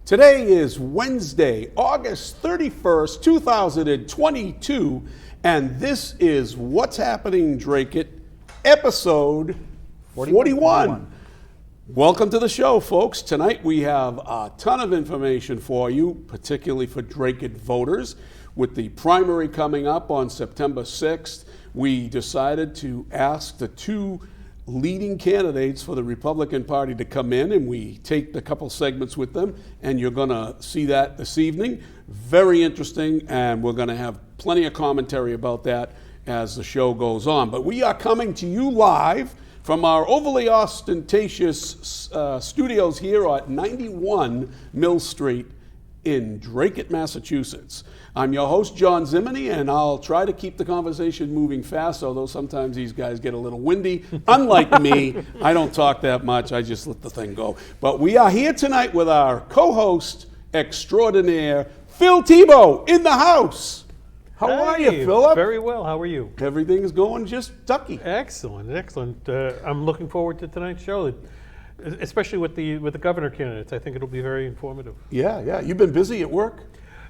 Today is Wednesday, August 31st, 2022, and this is What's Happening Dracut, episode 41. Welcome to the show, folks. Tonight we have a ton of information for you, particularly for Dracut voters. With the primary coming up on September 6th, we decided to ask the two leading candidates for the Republican Party to come in, and we take a couple segments with them, and you're going to see that this evening. Very interesting, and we're going to have plenty of commentary about that as the show goes on. But we are coming to you live from our overly ostentatious studios here at 91 Mill Street in Dracut, Massachusetts. I'm your host, John Zimini, and I'll try to keep the conversation moving fast, although sometimes these guys get a little windy. Unlike me, I don't talk that much. I just let the thing go. But we are here tonight with our co-host extraordinaire, Phil Thibault, in the house. How are you, Philip? Very well. How are you? Everything is going just ducky. Excellent, excellent. I'm looking forward to tonight's show, especially with the governor candidates. I think it'll be very informative. Yeah. You've been busy at work?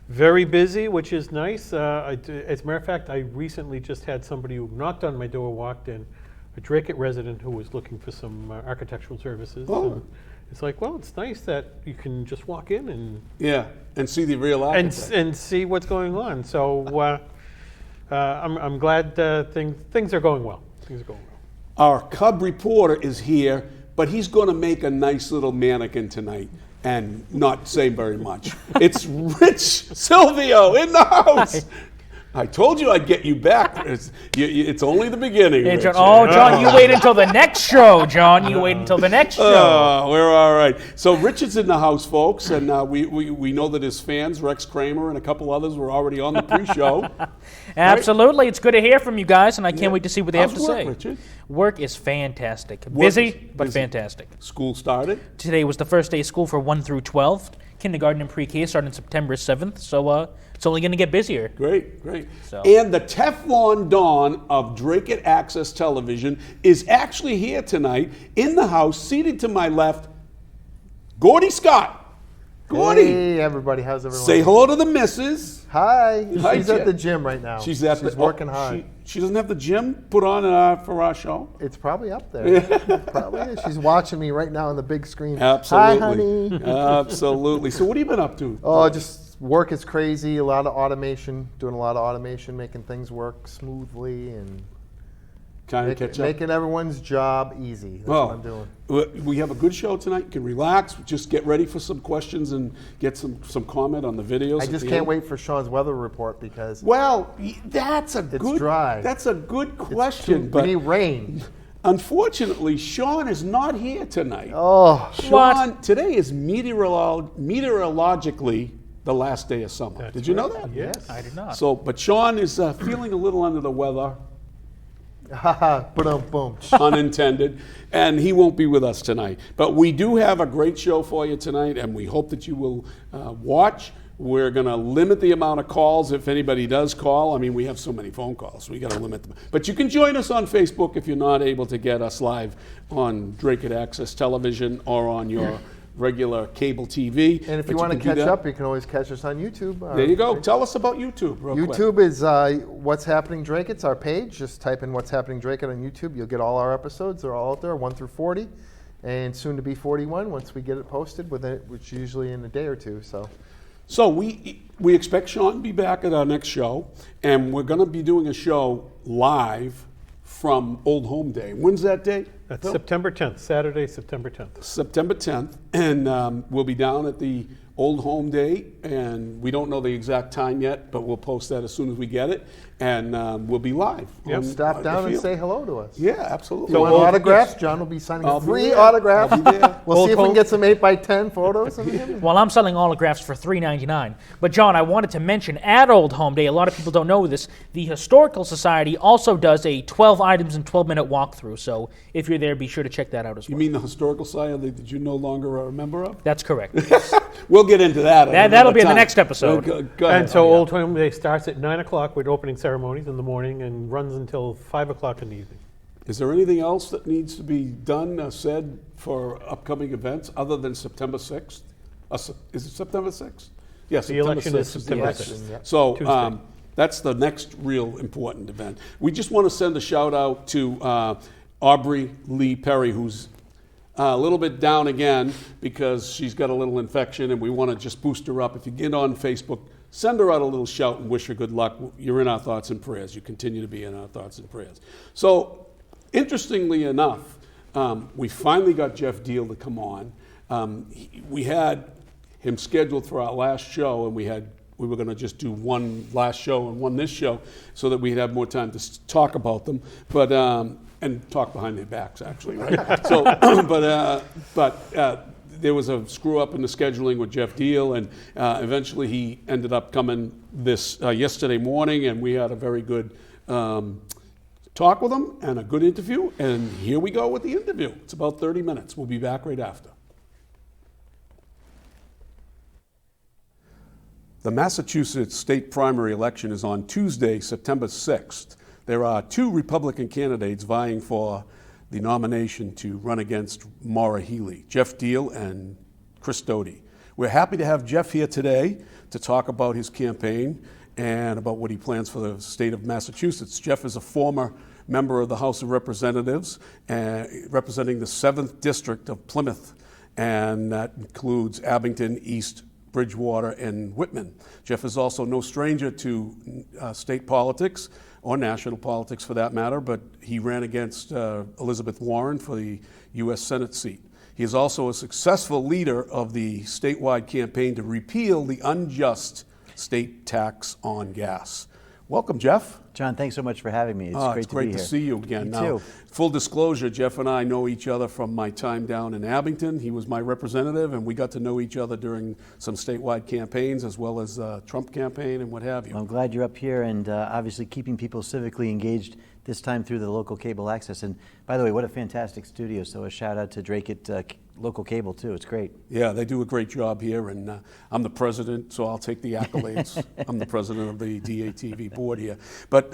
Very busy, which is nice. As a matter of fact, I recently just had somebody who knocked on my door, walked in, a Dracut resident who was looking for some architectural services. Oh. It's like, well, it's nice that you can just walk in and see the real architect. and see what's going on. So I'm glad things are going well. Things are going well. Our Cub reporter is here, but he's going to make a nice little mannequin tonight and not say very much. It's Rich Silvio in the house. I told you I'd get you back. It's only the beginning. Hey, John, you wait until the next show, John. You wait until the next show. Oh, we're all right. So Richard's in the house, folks, and we know that his fans, Rex Kramer and a couple others, were already on the pre-show. Absolutely. Right? It's good to hear from you guys, and I can't wait to see what they have to say. Richard? Work is fantastic. Busy, but fantastic. School started? Today was the first day of school for 1 through 12. Kindergarten and pre-K starting September 7th, so it's only going to get busier. Great. So. And the Teflon Don of Dracut Access Television is actually here tonight in the house, seated to my left, Gordy Scott. Gordy. Hey, everybody. How's everyone? Say hello to the missus. Hi. Hi, She's at the gym right now. She's working hard. She doesn't have the gym put on for our show? It's probably up there. Probably is. She's watching me right now on the big screen. Absolutely. Hi, honey. Absolutely. So what have you been up to? Oh, just work is crazy. A lot of automation. Doing a lot of automation, making things work smoothly and making everyone's job easy. That's what I'm doing. We have a good show tonight. You can relax. Just get ready for some questions and get some comment on the videos. I just can't wait for Sean's weather report because that's it's dry. That's a good question. We need rain. Unfortunately, Sean is not here tonight. Oh, Sean, today is meteorologically the last day of summer. Did you know that? Yes. I did not. So, but Sean is feeling a little under the weather. Boom. Unintended, and he won't be with us tonight. But we do have a great show for you tonight, and we hope that you will watch. We're going to limit the amount of calls if anybody does call. I mean, we have so many phone calls, so we got to limit them. But you can join us on Facebook if you're not able to get us live on Dracut Access Television or on your regular cable TV. And if you want to catch up, you can always catch us on YouTube. There you go. Tell us about YouTube real quick. YouTube is What's Happening Dracut. It's our page. Just type in What's Happening Dracut on YouTube. You'll get all our episodes. They're all out there, 1 through 40, and soon to be 41 once we get it posted, which usually in a day or two. So we expect Sean to be back at our next show, and we're going to be doing a show live from Old Home Day. When's that day? That's September 10th, Saturday, September 10th. September 10th, and we'll be down at the Old Home Day, and we don't know the exact time yet, but we'll post that as soon as we get it, and we'll be live. Yep. Stop down and say hello to us. Yeah, absolutely. So want autographs? Yes. John will be signing 3 autographs. We'll see if we can get some 8x10 photos of him. Well, I'm selling autographs for $3.99. But John, I wanted to mention at Old Home Day, a lot of people don't know this, the Historical Society also does a 12 items and 12-minute walkthrough. So if you're there, be sure to check that out as well. You mean the Historical Society that you no longer are a member of? That's correct. We'll get into that. That'll be in the next episode. Go ahead. And so Old Home Day starts at 9 o'clock with opening ceremonies in the morning and runs until 5 o'clock in the evening. Is there anything else that needs to be done, said for upcoming events other than September 6th? Is it September 6th? Yes, The election is September 6th. 6th. Yeah. So Tuesday. that's the next real important event. We just want to send a shout out to Aubrey Lee Perry, who's a little bit down again because she's got a little infection, and we want to just boost her up. If you get on Facebook, send her out a little shout and wish her good luck. You're in our thoughts and prayers. You continue to be in our thoughts and prayers. So, interestingly enough, we finally got Jeff Deal to come on. We had him scheduled for our last show, and we were going to just do one last show and one this show so that we'd have more time to talk about them, but and talk behind their backs, actually, right? So, but there was a screw up in the scheduling with Jeff Deal, and eventually he ended up coming this yesterday morning, and we had a very good talk with him and a good interview, and here we go with the interview. It's about 30 minutes. We'll be back right after. The Massachusetts state primary election is on Tuesday, September 6th. There are 2 Republican candidates vying for the nomination to run against Maura Healey, Jeff Deal and Chris Doty. We're happy to have Jeff here today to talk about his campaign and about what he plans for the state of Massachusetts. Jeff is a former member of the House of Representatives, representing the 7th District of Plymouth, and that includes Abington, East Bridgewater, and Whitman. Jeff is also no stranger to state politics, or national politics for that matter, but he ran against Elizabeth Warren for the U.S. Senate seat. He is also a successful leader of the statewide campaign to repeal the unjust state tax on gas. Welcome, Jeff. John, thanks so much for having me. It's great to be here. It's great to see you again. Me Now, too. full disclosure, Jeff and I know each other from my time down in Abington. He was my representative, and we got to know each other during some statewide campaigns as well as Trump campaign and what have you. I'm glad you're up here and obviously keeping people civically engaged, this time through the local cable access. And by the way, what a fantastic studio. So a shout out to Dracut local cable too. It's great. Yeah, they do a great job here, and I'm the president, so I'll take the accolades. I'm the president of the DATV board here. But,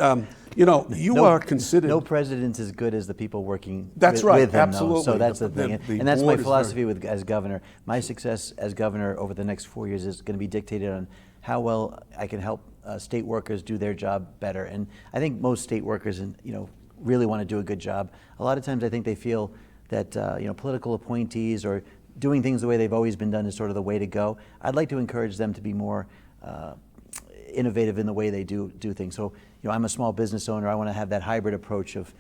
you are considered... No president is as good as the people working That's with, right, with them, absolutely. though. So that's the thing. And that's my board is philosophy as governor. My success as governor over the next 4 years is going to be dictated on how well I can help state workers do their job better. And I think most state workers, really want to do a good job. A lot of times I think they feel that political appointees or doing things the way they've always been done is sort of the way to go. I'd like to encourage them to be more innovative in the way they do things. So, I'm a small business owner. I want to have that hybrid approach of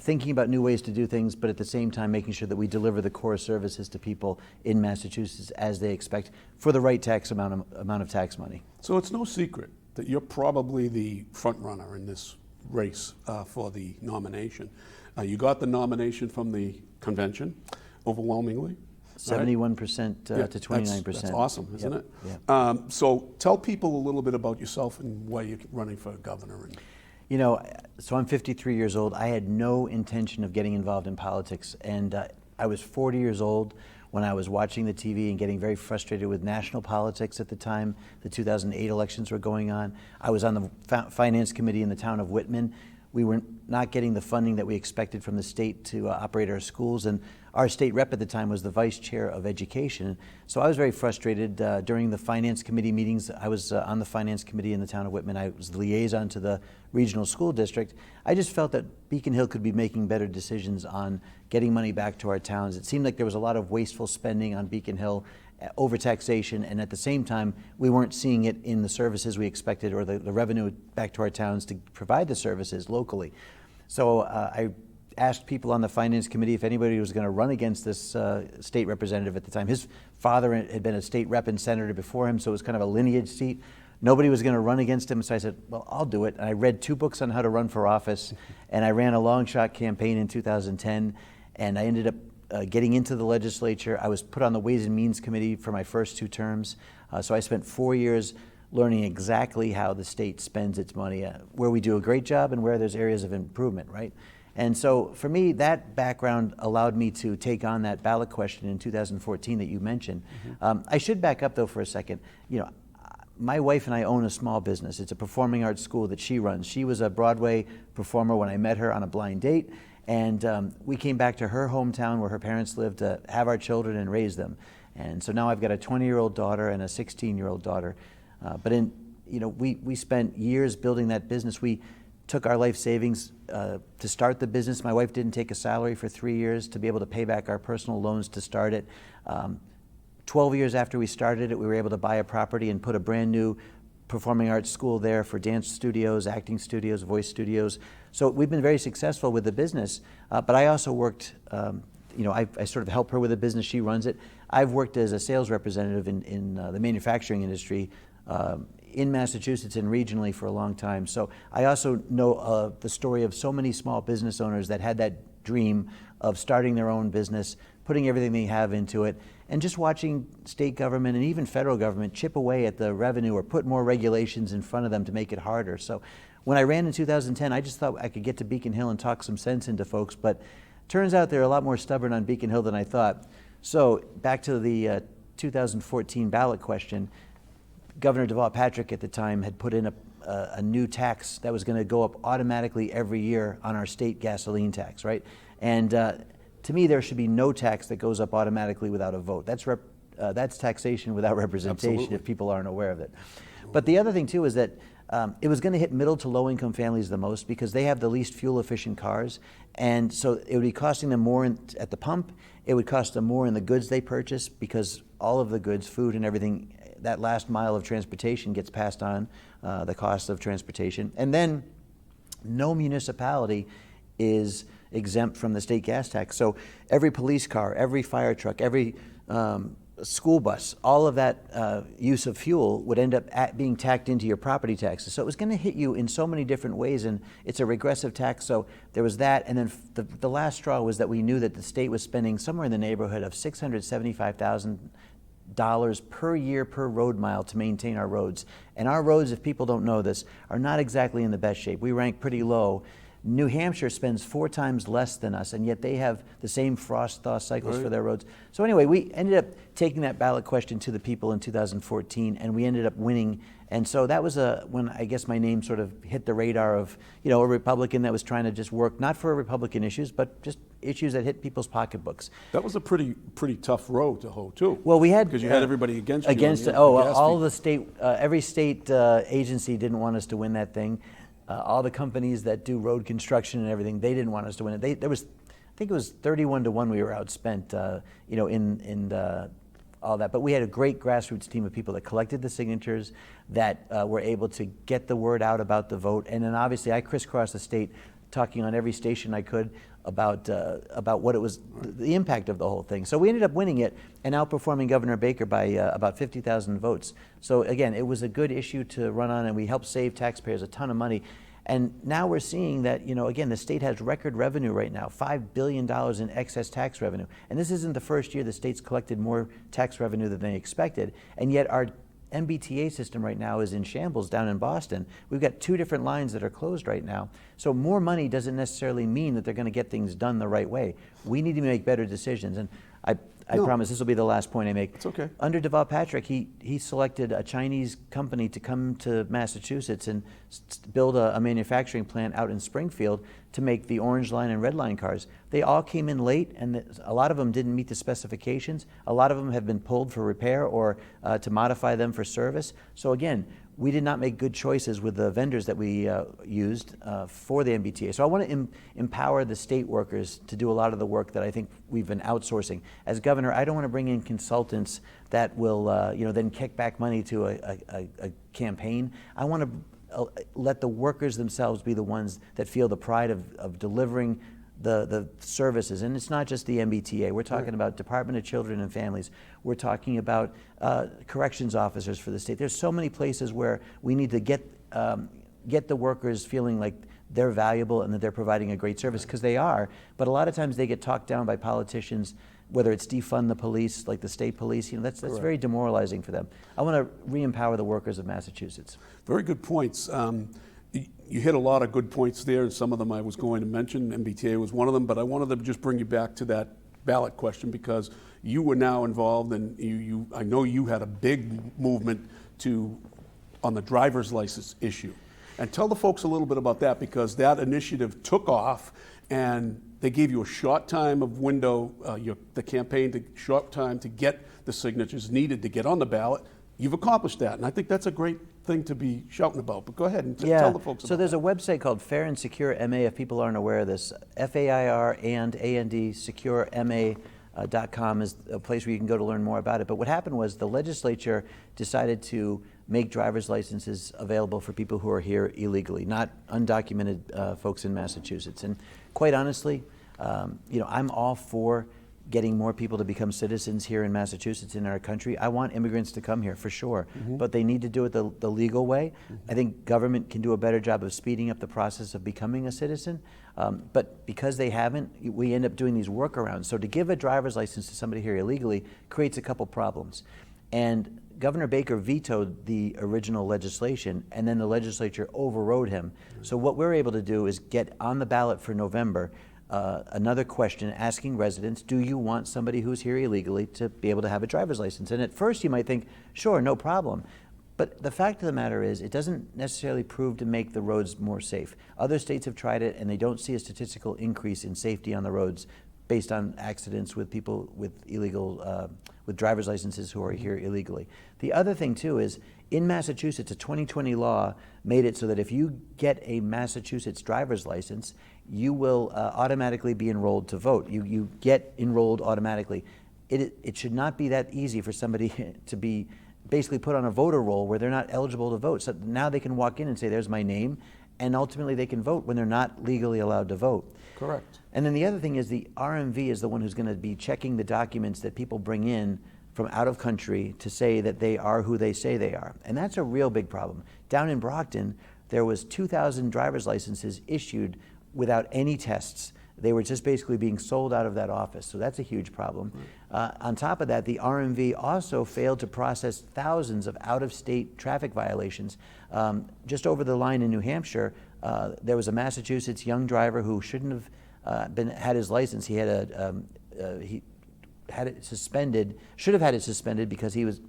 thinking about new ways to do things, but at the same time making sure that we deliver the core services to people in Massachusetts as they expect for the right tax amount of tax money. So it's no secret that you're probably the front runner in this race for the nomination. You got the nomination from the convention overwhelmingly. 71% to 29%. That's awesome, isn't Yep, it? yep. So tell people a little bit about yourself and why you're running for governor. So I'm 53 years old. I had no intention of getting involved in politics, and I was 40 years old when I was watching the TV and getting very frustrated with national politics at the time. The 2008 elections were going on. I was on the finance committee in the town of Whitman. We were not getting the funding that we expected from the state to operate our schools, and our state rep at the time was the vice chair of education. So I was very frustrated during the finance committee meetings. I was on the finance committee in the town of Whitman. I was the liaison to the regional school district. I just felt that Beacon Hill could be making better decisions on getting money back to our towns. It seemed like there was a lot of wasteful spending on Beacon Hill, overtaxation, and at the same time, we weren't seeing it in the services we expected or the revenue back to our towns to provide the services locally. So I asked people on the finance committee if anybody was going to run against this state representative at the time. His father had been a state rep and senator before him, so it was kind of a lineage seat. Nobody was going to run against him, so I said, well, I'll do it. And I read 2 books on how to run for office, and I ran a long shot campaign in 2010, and I ended up getting into the legislature. I was put on the Ways and Means Committee for my first 2 terms. So I spent 4 years learning exactly how the state spends its money, where we do a great job and where there's areas of improvement, right? And so for me, that background allowed me to take on that ballot question in 2014 that you mentioned. I should back up though for a second. My wife and I own a small business. It's a performing arts school that she runs. She was a Broadway performer when I met her on a blind date. And we came back to her hometown where her parents lived to have our children and raise them. And so now I've got a 20-year-old daughter and a 16-year-old daughter. We spent years building that business. We took our life savings to start the business. My wife didn't take a salary for 3 years to be able to pay back our personal loans to start it. 12 years after we started it, we were able to buy a property and put a brand new performing arts school there for dance studios, acting studios, voice studios. So we've been very successful with the business. But I also worked, I sort of help her with the business. She runs it. I've worked as a sales representative in the manufacturing industry in Massachusetts and regionally for a long time. So I also know the story of so many small business owners that had that dream of starting their own business, putting everything they have into it, and just watching state government and even federal government chip away at the revenue or put more regulations in front of them to make it harder. So when I ran in 2010, I just thought I could get to Beacon Hill and talk some sense into folks, but turns out they're a lot more stubborn on Beacon Hill than I thought. So back to the 2014 ballot question, Governor Deval Patrick at the time had put in a new tax that was going to go up automatically every year on our state gasoline tax, right? And to me, there should be no tax that goes up automatically without a vote. That's taxation without representation. Absolutely. If people aren't aware of it. But the other thing too is that it was going to hit middle to low income families the most because they have the least fuel efficient cars, and so it would be costing them more at the pump. It would cost them more in the goods they purchase because all of the goods, food and everything, that last mile of transportation gets passed on, the cost of transportation. And then no municipality is exempt from the state gas tax. So every police car, every fire truck, every school bus, all of that use of fuel would end up being tacked into your property taxes. So it was going to hit you in so many different ways, and it's a regressive tax. So there was that, and then the last straw was that we knew that the state was spending somewhere in the neighborhood of $675,000 per year per road mile to maintain our roads. And our roads, if people don't know this, are not exactly in the best shape. We rank pretty low. New Hampshire spends 4 times less than us, and yet they have the same frost-thaw cycles for their roads. So anyway, we ended up taking that ballot question to the people in 2014, and we ended up winning. And so that was when I guess my name sort of hit the radar of, a Republican that was trying to just work, not for Republican issues, but just issues that hit people's pocketbooks. That was a pretty tough row to hoe too. Well, we had because you had everybody against you. Against it. All the state, every state agency didn't want us to win that thing. All the companies that do road construction and everything, they didn't want us to win it. I think it was 31-1 we were outspent, in all that. But we had a great grassroots team of people that collected the signatures, that were able to get the word out about the vote. And then obviously I crisscrossed the state, talking on every station I could about what it was, the impact of the whole thing. So we ended up winning it and outperforming Governor Baker by about 50,000 votes. So again, it was a good issue to run on, and we helped save taxpayers a ton of money. And now we're seeing that, again, the state has record revenue right now, $5 billion in excess tax revenue. And this isn't the first year the state's collected more tax revenue than they expected. And yet our MBTA system right now is in shambles down in Boston. We've got 2 different lines that are closed right now. So more money doesn't necessarily mean that they're going to get things done the right way. We need to make better decisions. And I promise this will be the last point I make. It's okay. Under Deval Patrick, he selected a Chinese company to come to Massachusetts and build a manufacturing plant out in Springfield to make the Orange Line and Red Line cars. They all came in late, and a lot of them didn't meet the specifications. A lot of them have been pulled for repair or to modify them for service. So again, we did not make good choices with the vendors that we used for the MBTA. So I want to empower the state workers to do a lot of the work that I think we've been outsourcing. As governor, I don't want to bring in consultants that will then kick back money to a campaign. I want to let the workers themselves be the ones that feel the pride of delivering the services. And it's not just the MBTA. We're talking about Department of Children and Families. We're talking about corrections officers for the state. There's so many places where we need to get the workers feeling like they're valuable and that they're providing a great service, because they are. But a lot of times they get talked down by politicians, whether it's defund the police, like the state police. That's very demoralizing for them. I want to re-empower the workers of Massachusetts. Very good points. You hit a lot of good points there, and some of them I was going to mention. MBTA was one of them, but I wanted to just bring you back to that ballot question, because you were now involved, and I know you had a big movement on the driver's license issue. And tell the folks a little bit about that, because that initiative took off, and They gave you a short time of window, the campaign, short time to get the signatures needed to get on the ballot. You've accomplished that, and I think that's a great thing to be shouting about. But go ahead and tell the folks about So there's that. a website called Fair and Secure MA, if people aren't aware of this. FAIR and AND Secure MA.com is a place where you can go to learn more about it. But what happened was the legislature decided to make driver's licenses available for people who are here illegally, not undocumented folks in Massachusetts. And quite honestly, I'm all for getting more people to become citizens here in Massachusetts, in our country. I want immigrants to come here for sure, but they need to do it the legal way. I think government can do a better job of speeding up the process of becoming a citizen, but because they haven't, we end up doing these workarounds. So to give a driver's license to somebody here illegally creates a couple problems. And Governor Baker vetoed the original legislation, and then the legislature overrode him. So what we're able to do is get on the ballot for November another question asking residents, do you want somebody who's here illegally to be able to have a driver's license? And at first you might think, sure, no problem. But the fact of the matter is, it doesn't necessarily prove to make the roads more safe. Other states have tried it, and they don't see a statistical increase in safety on the roads based on accidents with people with illegal, with driver's licenses who are here illegally. The other thing too is, in Massachusetts, a 2020 law made it so that if you get a Massachusetts driver's license, you will automatically be enrolled to vote. You get enrolled automatically. It should not be that easy for somebody to be basically put on a voter roll where they're not eligible to vote. So now they can walk in and say, there's my name, and ultimately they can vote when they're not legally allowed to vote. Correct. And then the other thing is the RMV is the one who's going to be checking the documents that people bring in from out of country to say that they are who they say they are. And that's a real big problem. Down in Brockton, there was 2,000 driver's licenses issued without any tests. They were just basically being sold out of that office. So that's a huge problem. On top of that, the RMV also failed to process thousands of out-of-state traffic violations. Just over the line in New Hampshire, there was a Massachusetts young driver who shouldn't have had his license. He had it suspended, should have had it suspended because he was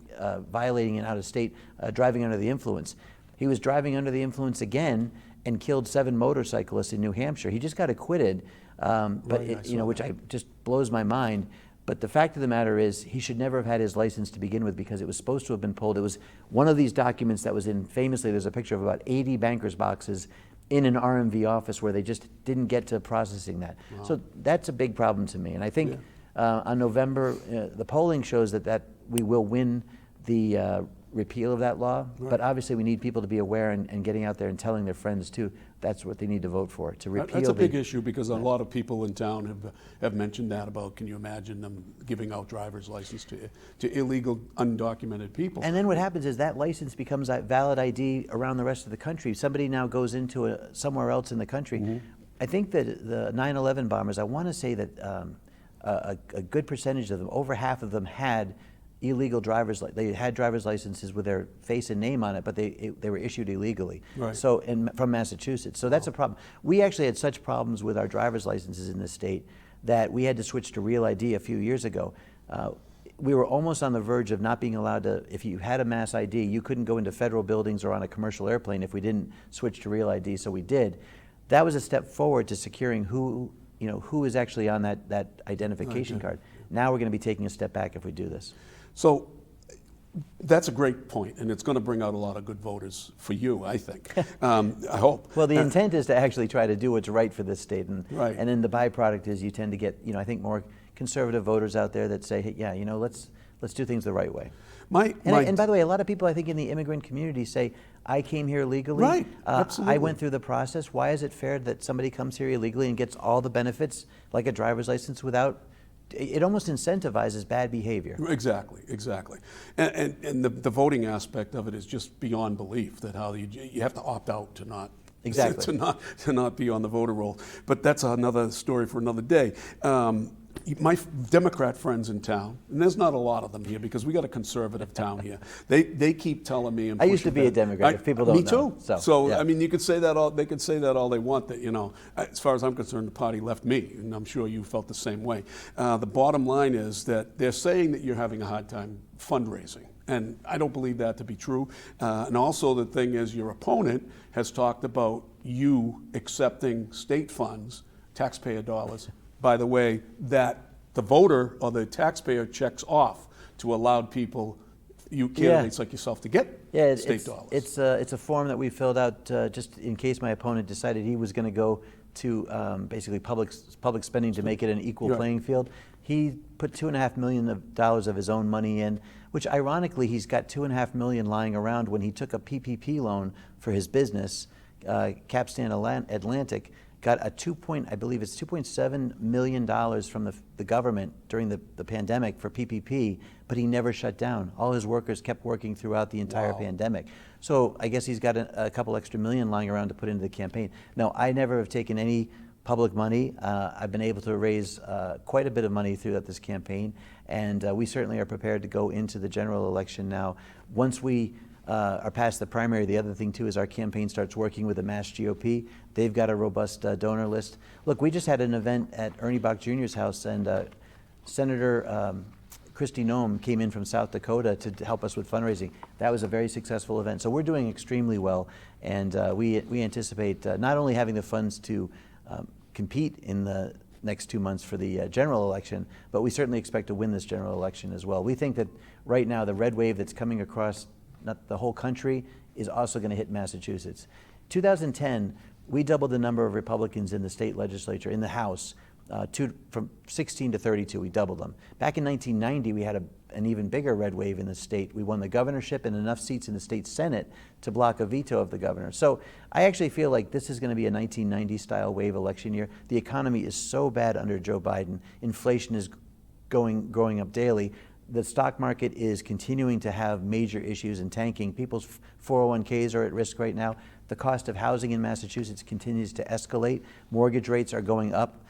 violating an out-of-state driving under the influence. He was driving under the influence again and killed 7 motorcyclists in New Hampshire. He just got acquitted, which just blows my mind. But the fact of the matter is, he should never have had his license to begin with because it was supposed to have been pulled. It was one of these documents that was in, famously, there's a picture of about 80 banker's boxes in an RMV office where they just didn't get to processing that. Wow. So that's a big problem to me. And I think on November, the polling shows that we will win the repeal of that law, but obviously we need people to be aware and getting out there and telling their friends too, that's what they need to vote for, to repeal. That's a big issue because a lot of people in town have mentioned that about, can you imagine them giving out driver's license to illegal, undocumented people? And then what happens is that license becomes a valid ID around the rest of the country. Somebody now goes into somewhere else in the country. I think that the 9/11 bombers, I want to say that a good percentage of them, over half of them, had illegal they had driver's licenses with their face and name on it, but they were issued illegally. Right. So from Massachusetts. So that's a problem. We actually had such problems with our driver's licenses in this state that we had to switch to Real ID a few years ago. We were almost on the verge of not being allowed to, if you had a Mass ID, you couldn't go into federal buildings or on a commercial airplane if we didn't switch to Real ID, so we did. That was a step forward to securing who is actually on that identification card. Now we're going to be taking a step back if we do this. So that's a great point, and it's going to bring out a lot of good voters for you, I think. I hope. Well, the intent is to actually try to do what's right for this state, and then the byproduct is you tend to get, I think, more conservative voters out there that say, hey, yeah, let's do things the right way. And by the way, a lot of people, I think, in the immigrant community say, I came here legally. Right, absolutely. I went through the process. Why is it fair that somebody comes here illegally and gets all the benefits, like a driver's license, without? It almost incentivizes bad behavior. Exactly. And the voting aspect of it is just beyond belief, that how you have to opt out to not to not be on the voter roll. But that's another story for another day. My Democrat friends in town, and there's not a lot of them here because we got a conservative town here. They keep telling me. I used to be a Democrat. If people don't know. Me too. So yeah. I mean, you could say that all. They could say that all they want. That as far as I'm concerned, the party left me, and I'm sure you felt the same way. The bottom line is that they're saying that you're having a hard time fundraising. And I don't believe that to be true. And also the thing is, your opponent has talked about you accepting state funds, taxpayer dollars, by the way, that the voter or the taxpayer checks off to allow people, candidates like yourself, to get state dollars. It's a form that we filled out just in case my opponent decided he was going to go to basically public spending to make it an equal playing field. He put $2.5 million of his own money in, which ironically he's got $2.5 million lying around when he took a PPP loan for his business, Capstan Atlantic. Got a $2.7 million from the government during the pandemic for PPP, but he never shut down. All his workers kept working throughout the entire pandemic. So I guess he's got a couple extra million lying around to put into the campaign. No, I never have taken any public money. I've been able to raise quite a bit of money throughout this campaign, and we certainly are prepared to go into the general election now. Once we are past the primary, the other thing too is our campaign starts working with the Mass GOP. They've got a robust donor list. Look, we just had an event at Ernie Bach Jr.'s house, and Senator Kristi Noem came in from South Dakota to help us with fundraising. That was a very successful event. So we're doing extremely well, and we anticipate not only having the funds to compete in the next 2 months for the general election, but we certainly expect to win this general election as well. We think that right now the red wave that's coming across not the whole country is also going to hit Massachusetts. 2010, we doubled the number of Republicans in the state legislature, in the House, from 16 to 32, we doubled them. Back in 1990, we had an even bigger red wave in the state. We won the governorship and enough seats in the state Senate to block a veto of the governor. So I actually feel like this is going to be a 1990-style wave election year. The economy is so bad under Joe Biden. Inflation is growing up daily. The stock market is continuing to have major issues and tanking. People's 401ks are at risk right now. The cost of housing in Massachusetts continues to escalate. Mortgage rates are going up.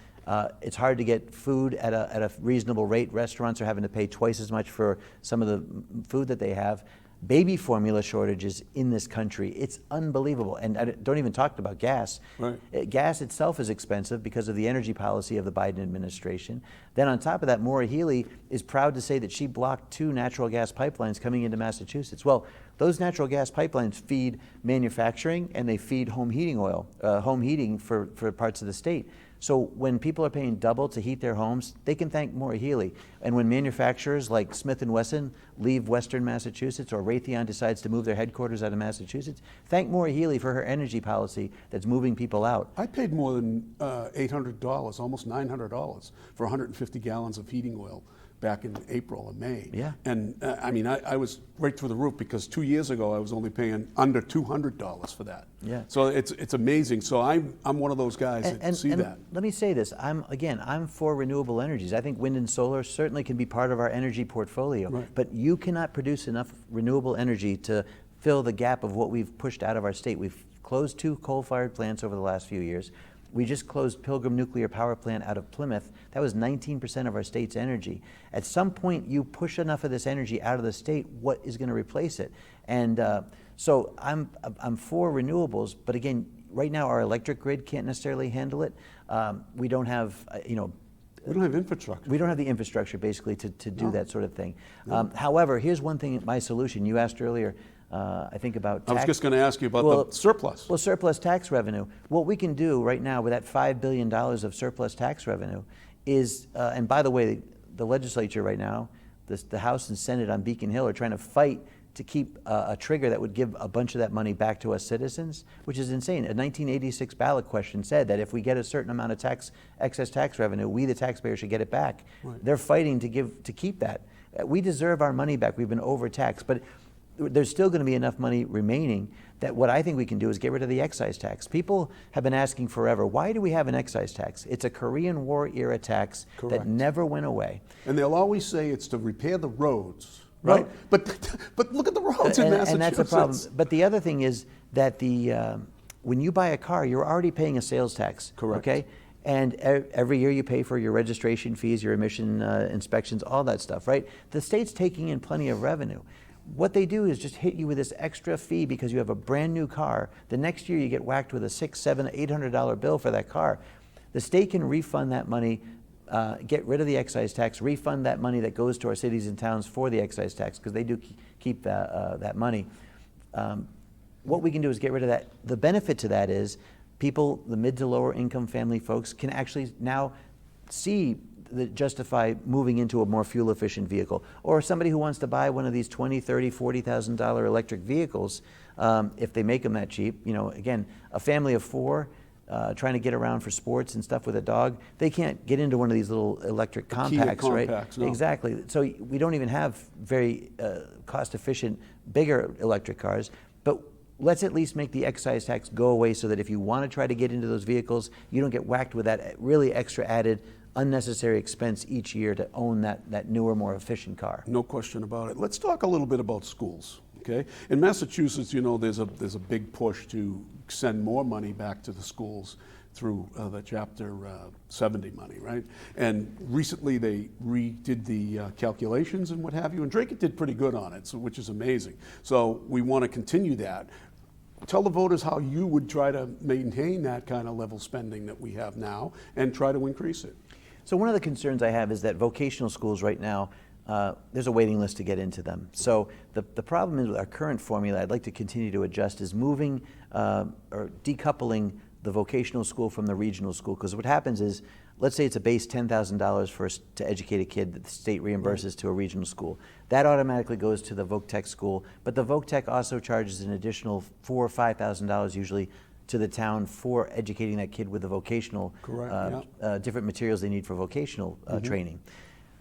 It's hard to get food at a reasonable rate. Restaurants are having to pay twice as much for some of the food that they have. Baby formula shortages in this country. It's unbelievable. And I don't even talk about gas. Right. Gas itself is expensive because of the energy policy of the Biden administration. Then on top of that, Maura Healey is proud to say that she blocked 2 natural gas pipelines coming into Massachusetts. Well, those natural gas pipelines feed manufacturing and they feed home heating for parts of the state. So when people are paying double to heat their homes, they can thank Maura Healey. And when manufacturers like Smith & Wesson leave Western Massachusetts, or Raytheon decides to move their headquarters out of Massachusetts, thank Maura Healey for her energy policy that's moving people out. I paid more than $800, almost $900 for 150 gallons of heating oil back in April and May. Yeah. And I mean, I was right through the roof because 2 years ago I was only paying under $200 for that. Yeah. So it's amazing. So I'm one of those guys that see that. Let me say this. I'm for renewable energies. I think wind and solar certainly can be part of our energy portfolio. Right. But you cannot produce enough renewable energy to fill the gap of what we've pushed out of our state. We've closed 2 coal-fired plants over the last few years. We just closed Pilgrim Nuclear Power Plant out of Plymouth. That was 19% of our state's energy. At some point, you push enough of this energy out of the state, what is going to replace it? And so I'm for renewables, but again, right now our electric grid can't necessarily handle it. We don't have, we don't have infrastructure. We don't have the infrastructure basically to do that sort of thing. However, here's one thing, my solution. You asked earlier, I think about tax. I was just going to ask you about the surplus. Well, surplus tax revenue. What we can do right now with that $5 billion of surplus tax revenue is, and by the way, the legislature right now, the House and Senate on Beacon Hill are trying to fight to keep a trigger that would give a bunch of that money back to us citizens, which is insane. A 1986 ballot question said that if we get a certain amount of excess tax revenue, we the taxpayer should get it back. Right. They're fighting to keep that. We deserve our money back. We've been overtaxed, but there's still going to be enough money remaining that what I think we can do is get rid of the excise tax. People have been asking forever, why do we have an excise tax? It's a Korean War era tax that never went away. And they'll always say it's to repair the roads, right? But look at the roads in Massachusetts. And that's a problem. But the other thing is that when you buy a car, you're already paying a sales tax. Correct. Okay? And every year you pay for your registration fees, your emission inspections, all that stuff, right? The state's taking in plenty of revenue. What they do is just hit you with this extra fee because you have a brand new car. The next year you get whacked with a $600, $700, $800 bill for that car. The state can refund that money, get rid of the excise tax, refund that money that goes to our cities and towns for the excise tax, because they do keep that money. What we can do is get rid of that. The benefit to that is people, the mid to lower income family folks, can actually now see that justify moving into a more fuel efficient vehicle, or somebody who wants to buy one of these $20,000, $30,000, $40,000 electric vehicles, if they make them that cheap. You know, again, a family of 4 trying to get around for sports and stuff with a dog, they can't get into one of these little electric compacts, right? No. Exactly. So we don't even have very cost efficient bigger electric cars, but let's at least make the excise tax go away so that if you want to try to get into those vehicles, you don't get whacked with that really extra added unnecessary expense each year to own that newer, more efficient car. No question about it. Let's talk a little bit about schools. Okay, in Massachusetts, you know, there's a big push to send more money back to the schools through the Chapter 70 money, right? And recently they redid the calculations and what have you, and Dracut did pretty good on it, so, which is amazing. So we want to continue that. Tell the voters how you would try to maintain that kind of level spending that we have now and try to increase it. So one of the concerns I have is that vocational schools right now, there's a waiting list to get into them. So the problem is with our current formula, I'd like to continue to adjust, is moving or decoupling the vocational school from the regional school. Because what happens is, let's say it's a base $10,000 to educate a kid that the state reimburses to a regional school. That automatically goes to the Voc Tech school, but the Voc Tech also charges an additional $4,000 or $5,000 usually to the town for educating that kid with the vocational, different materials they need for vocational training.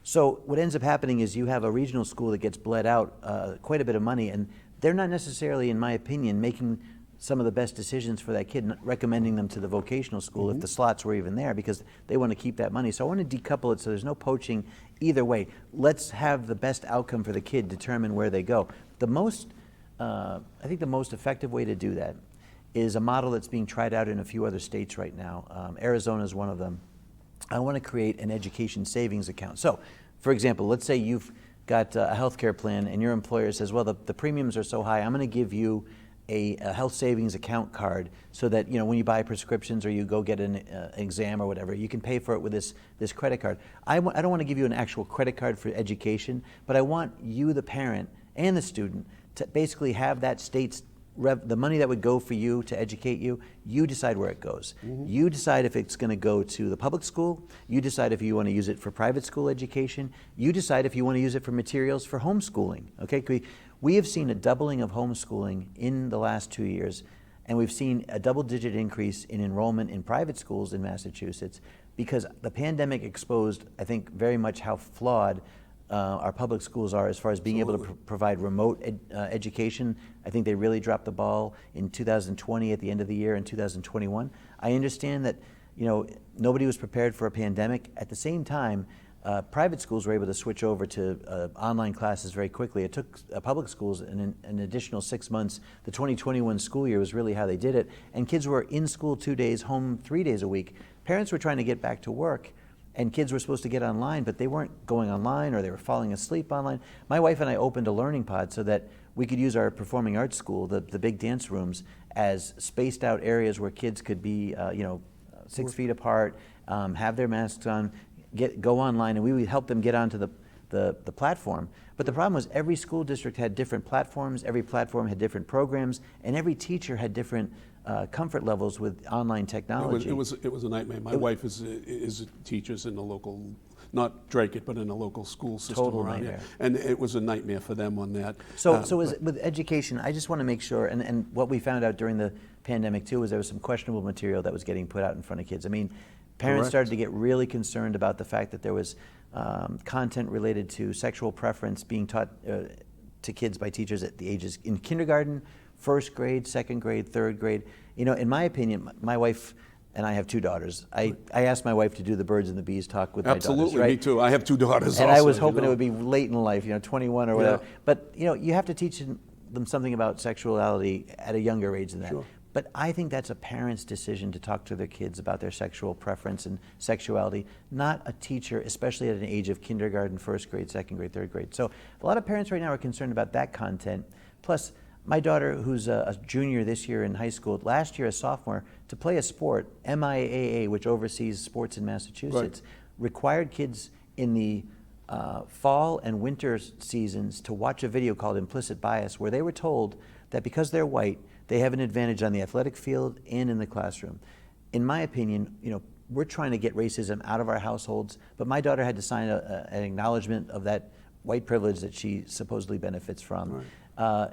So what ends up happening is you have a regional school that gets bled out quite a bit of money, and they're not necessarily, in my opinion, making some of the best decisions for that kid, recommending them to the vocational school if the slots were even there, because they want to keep that money. So I want to decouple it so there's no poaching either way. Let's have the best outcome for the kid determine where they go. I think the most effective way to do that is a model that's being tried out in a few other states right now. Arizona is one of them. I want to create an education savings account. So, for example, let's say you've got a healthcare plan and your employer says, well, the premiums are so high, I'm going to give you a health savings account card so that, you know, when you buy prescriptions or you go get an exam or whatever, you can pay for it with this credit card. I don't want to give you an actual credit card for education, but I want you, the parent and the student, to basically have that state's the money that would go for you to educate you, you decide where it goes. You decide if it's going to go to the public school. You decide if you want to use it for private school education. You decide if you want to use it for materials for homeschooling. Okay, we have seen a doubling of homeschooling in the last 2 years, and we've seen a double-digit increase in enrollment in private schools in Massachusetts because the pandemic exposed, I think, very much how flawed our public schools are as far as being able to provide remote education. I think they really dropped the ball in 2020 at the end of the year and 2021. I understand that, you know, nobody was prepared for a pandemic. At the same time, private schools were able to switch over to online classes very quickly. It took public schools an additional 6 months. The 2021 school year was really how they did it. And kids were in school 2 days, home 3 days a week. Parents were trying to get back to work, and kids were supposed to get online, but they weren't going online or they were falling asleep online. My wife and I opened a learning pod so that we could use our performing arts school, the big dance rooms, as spaced out areas where kids could be 6 feet apart, have their masks on, go online, and we would help them get onto the platform. But the problem was every school district had different platforms, every platform had different programs, and every teacher had different comfort levels with online technology. It was a nightmare. My wife is teachers in the local, not Dracut, but in a local school system Total around nightmare. here, and it was a nightmare for them on that. With education, I just want to make sure, and what we found out during the pandemic too was there was some questionable material that was getting put out in front of kids. I mean, parents started to get really concerned about the fact that there was content related to sexual preference being taught to kids by teachers at the ages in kindergarten, first grade, second grade, third grade. You know, in my opinion, my wife and I have 2 daughters. I asked my wife to do the birds and the bees talk with my daughters. Absolutely, right? me too. I have 2 daughters and also. I was hoping it would be late in life, 21 or whatever. But, you have to teach them something about sexuality at a younger age than that. Sure. But I think that's a parent's decision to talk to their kids about their sexual preference and sexuality, not a teacher, especially at an age of kindergarten, first grade, second grade, third grade. So a lot of parents right now are concerned about that content. Plus, my daughter, who's a junior this year in high school, last year a sophomore, to play a sport, MIAA, which oversees sports in Massachusetts, required kids in the fall and winter seasons to watch a video called Implicit Bias, where they were told that because they're white, they have an advantage on the athletic field and in the classroom. In my opinion, we're trying to get racism out of our households, but my daughter had to sign an acknowledgement of that white privilege that she supposedly benefits from. Right.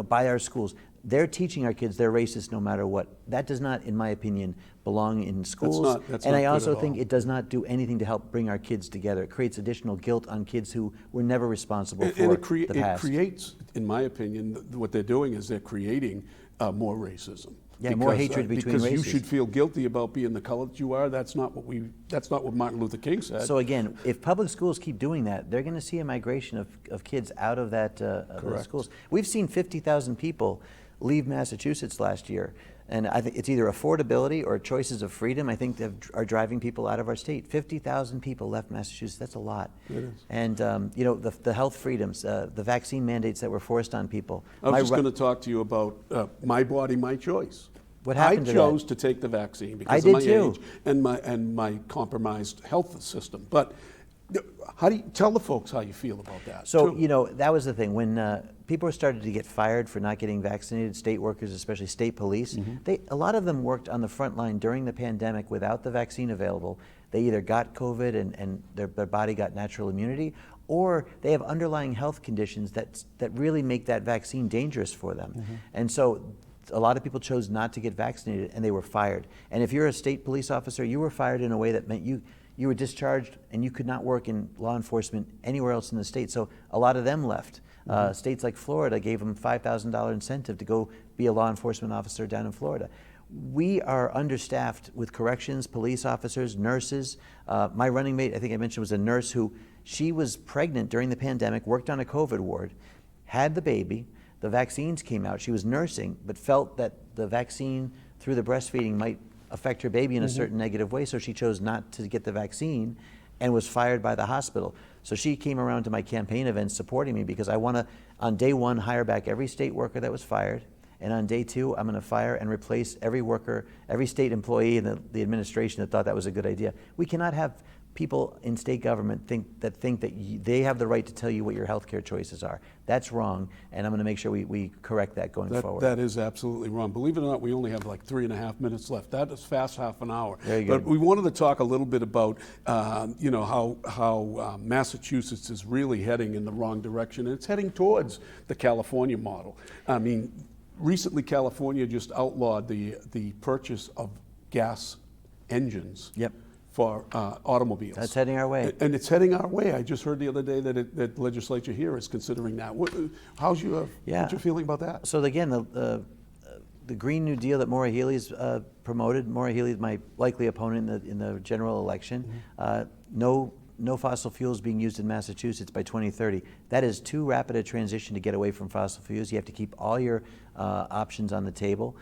By our schools. They're teaching our kids they're racist no matter what. That does not, in my opinion, belong in schools. That's and not I good also at think all. it does not do anything to help bring our kids together. It creates additional guilt on kids who were never responsible for And the it past. creates, in my opinion, what they're doing is they're creating more racism. Yeah, more hatred between because you races. should feel guilty about being the color that you are. That's not what Martin Luther King said. So again, if public schools keep doing that, they're going to see a migration of kids out of that of those Correct. schools. We've seen 50,000 people leave Massachusetts last year, and I think it's either affordability or choices of freedom. I think that are driving people out of our state. 50,000 people left Massachusetts. That's a lot. It is. And the health freedoms, the vaccine mandates that were forced on people. I was My just ri- going to talk to you about my body, my choice. What happened I to chose that? to take the vaccine I because did of my too. age and my compromised health system. But how do you tell the folks how you feel about that? So, too? that was the thing. When people started to get fired for not getting vaccinated, state workers, especially state police, Mm-hmm. a lot of them worked on the front line during the pandemic without the vaccine available. They either got COVID and their body got natural immunity, or they have underlying health conditions that really make that vaccine dangerous for them. Mm-hmm. And so a lot of people chose not to get vaccinated and they were fired. And if you're a state police officer, you were fired in a way that meant you were discharged and you could not work in law enforcement anywhere else in the state. So a lot of them left. States like Florida gave them $5,000 incentive to go be a law enforcement officer down in Florida. We are understaffed with corrections, police officers, nurses. My running mate, I think I mentioned, was a nurse who, she was pregnant during the pandemic, worked on a COVID ward, had the baby, the vaccines came out, she was nursing, but felt that the vaccine through the breastfeeding might affect her baby in a certain negative way, so she chose not to get the vaccine and was fired by the hospital. So she came around to my campaign events supporting me because I want to, on day one, hire back every state worker that was fired, and on day two, I'm going to fire and replace every worker, every state employee in the administration that thought that was a good idea. We cannot have people in state government think that they have the right to tell you what your healthcare choices are. That's wrong, and I'm going to make sure we correct that going forward. That is absolutely wrong. Believe it or not, we only have like 3.5 minutes left. That is fast half an hour. Very But good. we wanted to talk a little bit about, how Massachusetts is really heading in the wrong direction, and it's heading towards the California model. I mean, recently California just outlawed the purchase of gas engines. Yep. For automobiles. That's heading our way. And it's heading our way. I just heard the other day that legislature here is considering that. What's your feeling about that? So again, the Green New Deal that Maura Healey's promoted. Maura Healey is my likely opponent in the general election. No fossil fuels being used in Massachusetts by 2030. That is too rapid a transition to get away from fossil fuels. You have to keep all your options on the table.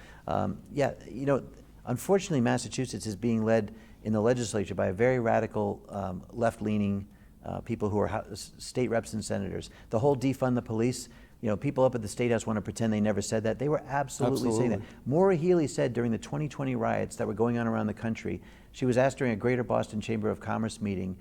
Unfortunately, Massachusetts is being led in the legislature by a very radical left-leaning people who are state reps and senators. The whole defund the police, people up at the State House want to pretend they never said that. They were absolutely saying that. Maura Healey said during the 2020 riots that were going on around the country, she was asked during a Greater Boston Chamber of Commerce meeting,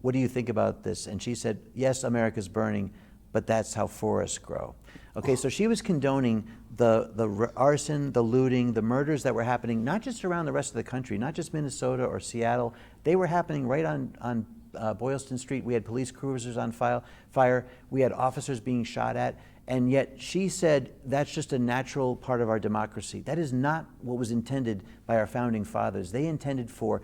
what do you think about this? And she said, yes, America's burning, but that's how forests grow. Okay, so she was condoning the arson, the looting, the murders that were happening, not just around the rest of the country, not just Minnesota or Seattle. They were happening right on Boylston Street. We had police cruisers on fire. We had officers being shot at. And yet she said that's just a natural part of our democracy. That is not what was intended by our founding fathers. They intended for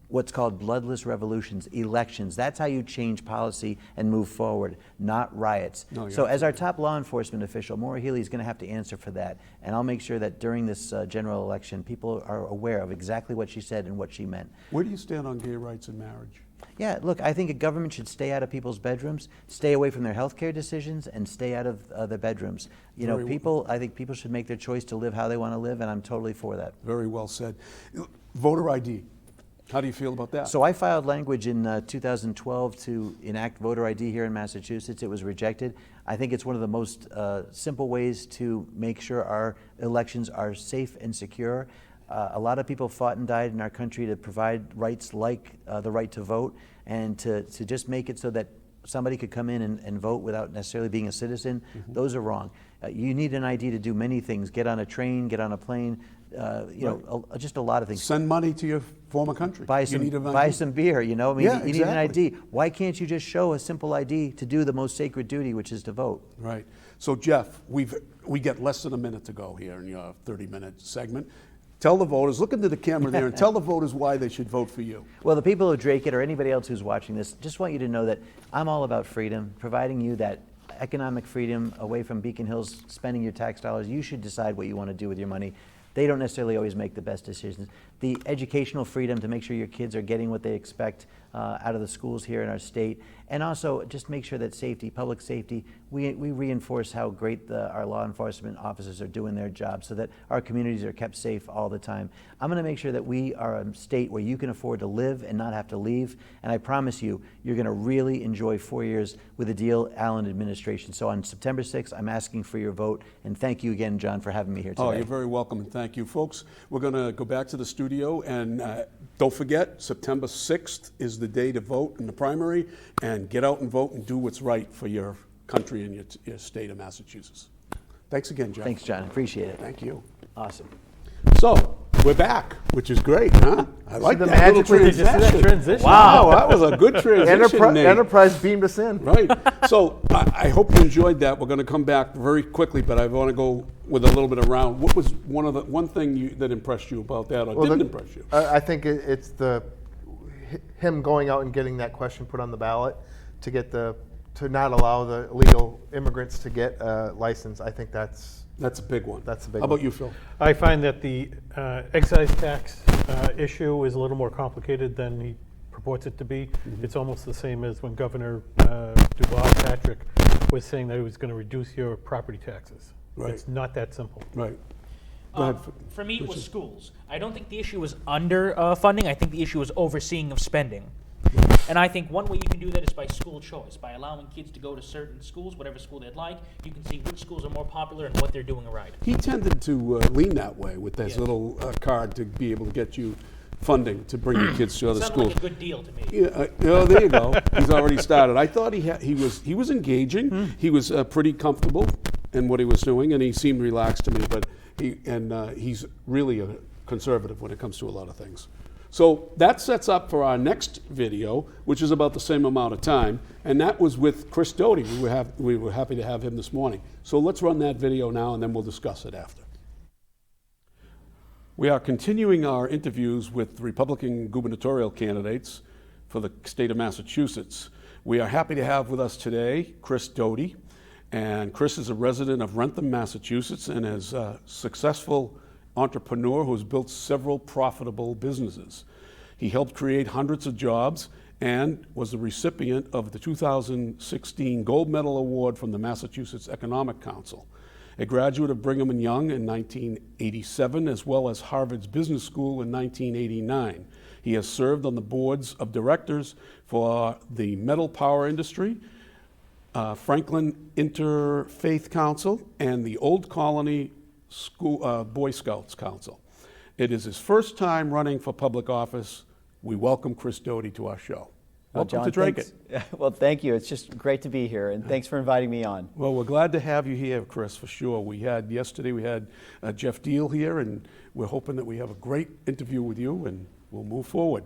what's called bloodless revolutions, elections. That's how you change policy and move forward, not riots. So as our top law enforcement official, Maura Healey is going to have to answer for that. And I'll make sure that during this general election, people are aware of exactly what she said and what she meant. Where do you stand on gay rights and marriage? Yeah, look, I think a government should stay out of people's bedrooms, stay away from their healthcare decisions, and stay out of their bedrooms. I think people should make their choice to live how they want to live, and I'm totally for that. Very well said. Voter ID. How do you feel about that? So I filed language in 2012 to enact voter ID here in Massachusetts. It was rejected. I think it's one of the most simple ways to make sure our elections are safe and secure. A lot of people fought and died in our country to provide rights like the right to vote, and to just make it so that somebody could come in and vote without necessarily being a citizen. Those are wrong. You need an ID to do many things. Get on a train, get on a plane, just a lot of things. Send money to your former country. Buy You need an some beer, you know? I mean, Yeah, you need an exactly. ID. Why can't you just show a simple ID to do the most sacred duty, which is to vote? Right. So Jeff, we get less than a minute to go here in your 30-minute segment. Tell the voters, look into the camera there, and tell the voters why they should vote for you. Well, the people of Dracut or anybody else who's watching this, just want you to know that I'm all about freedom, providing you that economic freedom away from Beacon Hills, spending your tax dollars. You should decide what you want to do with your money. They don't necessarily always make the best decisions. The educational freedom to make sure your kids are getting what they expect out of the schools here in our state, and also just make sure that safety, public safety, we reinforce how great our law enforcement officers are doing their job so that our communities are kept safe all the time. I'm going to make sure that we are a state where you can afford to live and not have to leave, and I promise you, you're going to really enjoy 4 years with the Deal Allen administration. So on September 6th, I'm asking for your vote, and thank you again, John, for having me here today. Oh, you're very welcome, and thank you, folks. We're going to go back to the studio, and don't forget, September 6th is the day to vote in the primary, and get out and vote and do what's right for your country and your state of Massachusetts. Thanks again, Jeff. Thanks, John. Appreciate it. Thank you. Awesome. So, we're back, which is great, huh? I like the that little magic with it. Did you see that transition? Wow, that was a good transition, Nate. Enterprise beamed us in. Right. So I hope you enjoyed that. We're going to come back very quickly, but I want to go with a little bit around. What was one thing that impressed you about that, or didn't impress you? I think it's him going out and getting that question put on the ballot to not allow the illegal immigrants to get a license. I think that's a big one. That's a big How one. about you, Phil? I find that the excise tax issue is a little more complicated than he purports it to be. Mm-hmm. It's almost the same as when Governor Duval Patrick was saying that he was going to reduce your property taxes. Right. It's not that simple. Right. Go ahead. For me, it was schools. I don't think the issue was under funding. I think the issue was overseeing of spending. And I think one way you can do that is by school choice, by allowing kids to go to certain schools, whatever school they'd like. You can see which schools are more popular and what they're doing right. He tended to lean that way with his little card to be able to get you funding to bring your kids to other Sounded schools. like a good deal to me. Yeah, there you go. He's already started. I thought he was engaging. He was pretty comfortable in what he was doing, and he seemed relaxed to me. But he's really a conservative when it comes to a lot of things. So that sets up for our next video, which is about the same amount of time, and that was with Chris Doty. We were happy to have him this morning. So let's run that video now, and then we'll discuss it after. We are continuing our interviews with Republican gubernatorial candidates for the state of Massachusetts. We are happy to have with us today Chris Doty, and Chris is a resident of Rentham, Massachusetts, and is a successful entrepreneur who has built several profitable businesses. He helped create hundreds of jobs and was the recipient of the 2016 Gold Medal Award from the Massachusetts Economic Council. A graduate of Brigham and Young in 1987, as well as Harvard's Business School in 1989. He has served on the boards of directors for the Metal Power Industry, Franklin Interfaith Council, and the Old Colony School, Boy Scouts Council. It is his first time running for public office. We welcome Chris Doty to our show. Welcome to Dracut. Well, thank you. It's just great to be here, and thanks for inviting me on. Well, we're glad to have you here, Chris, for sure. Yesterday we had Jeff Deal here, and we're hoping that we have a great interview with you, and we'll move forward.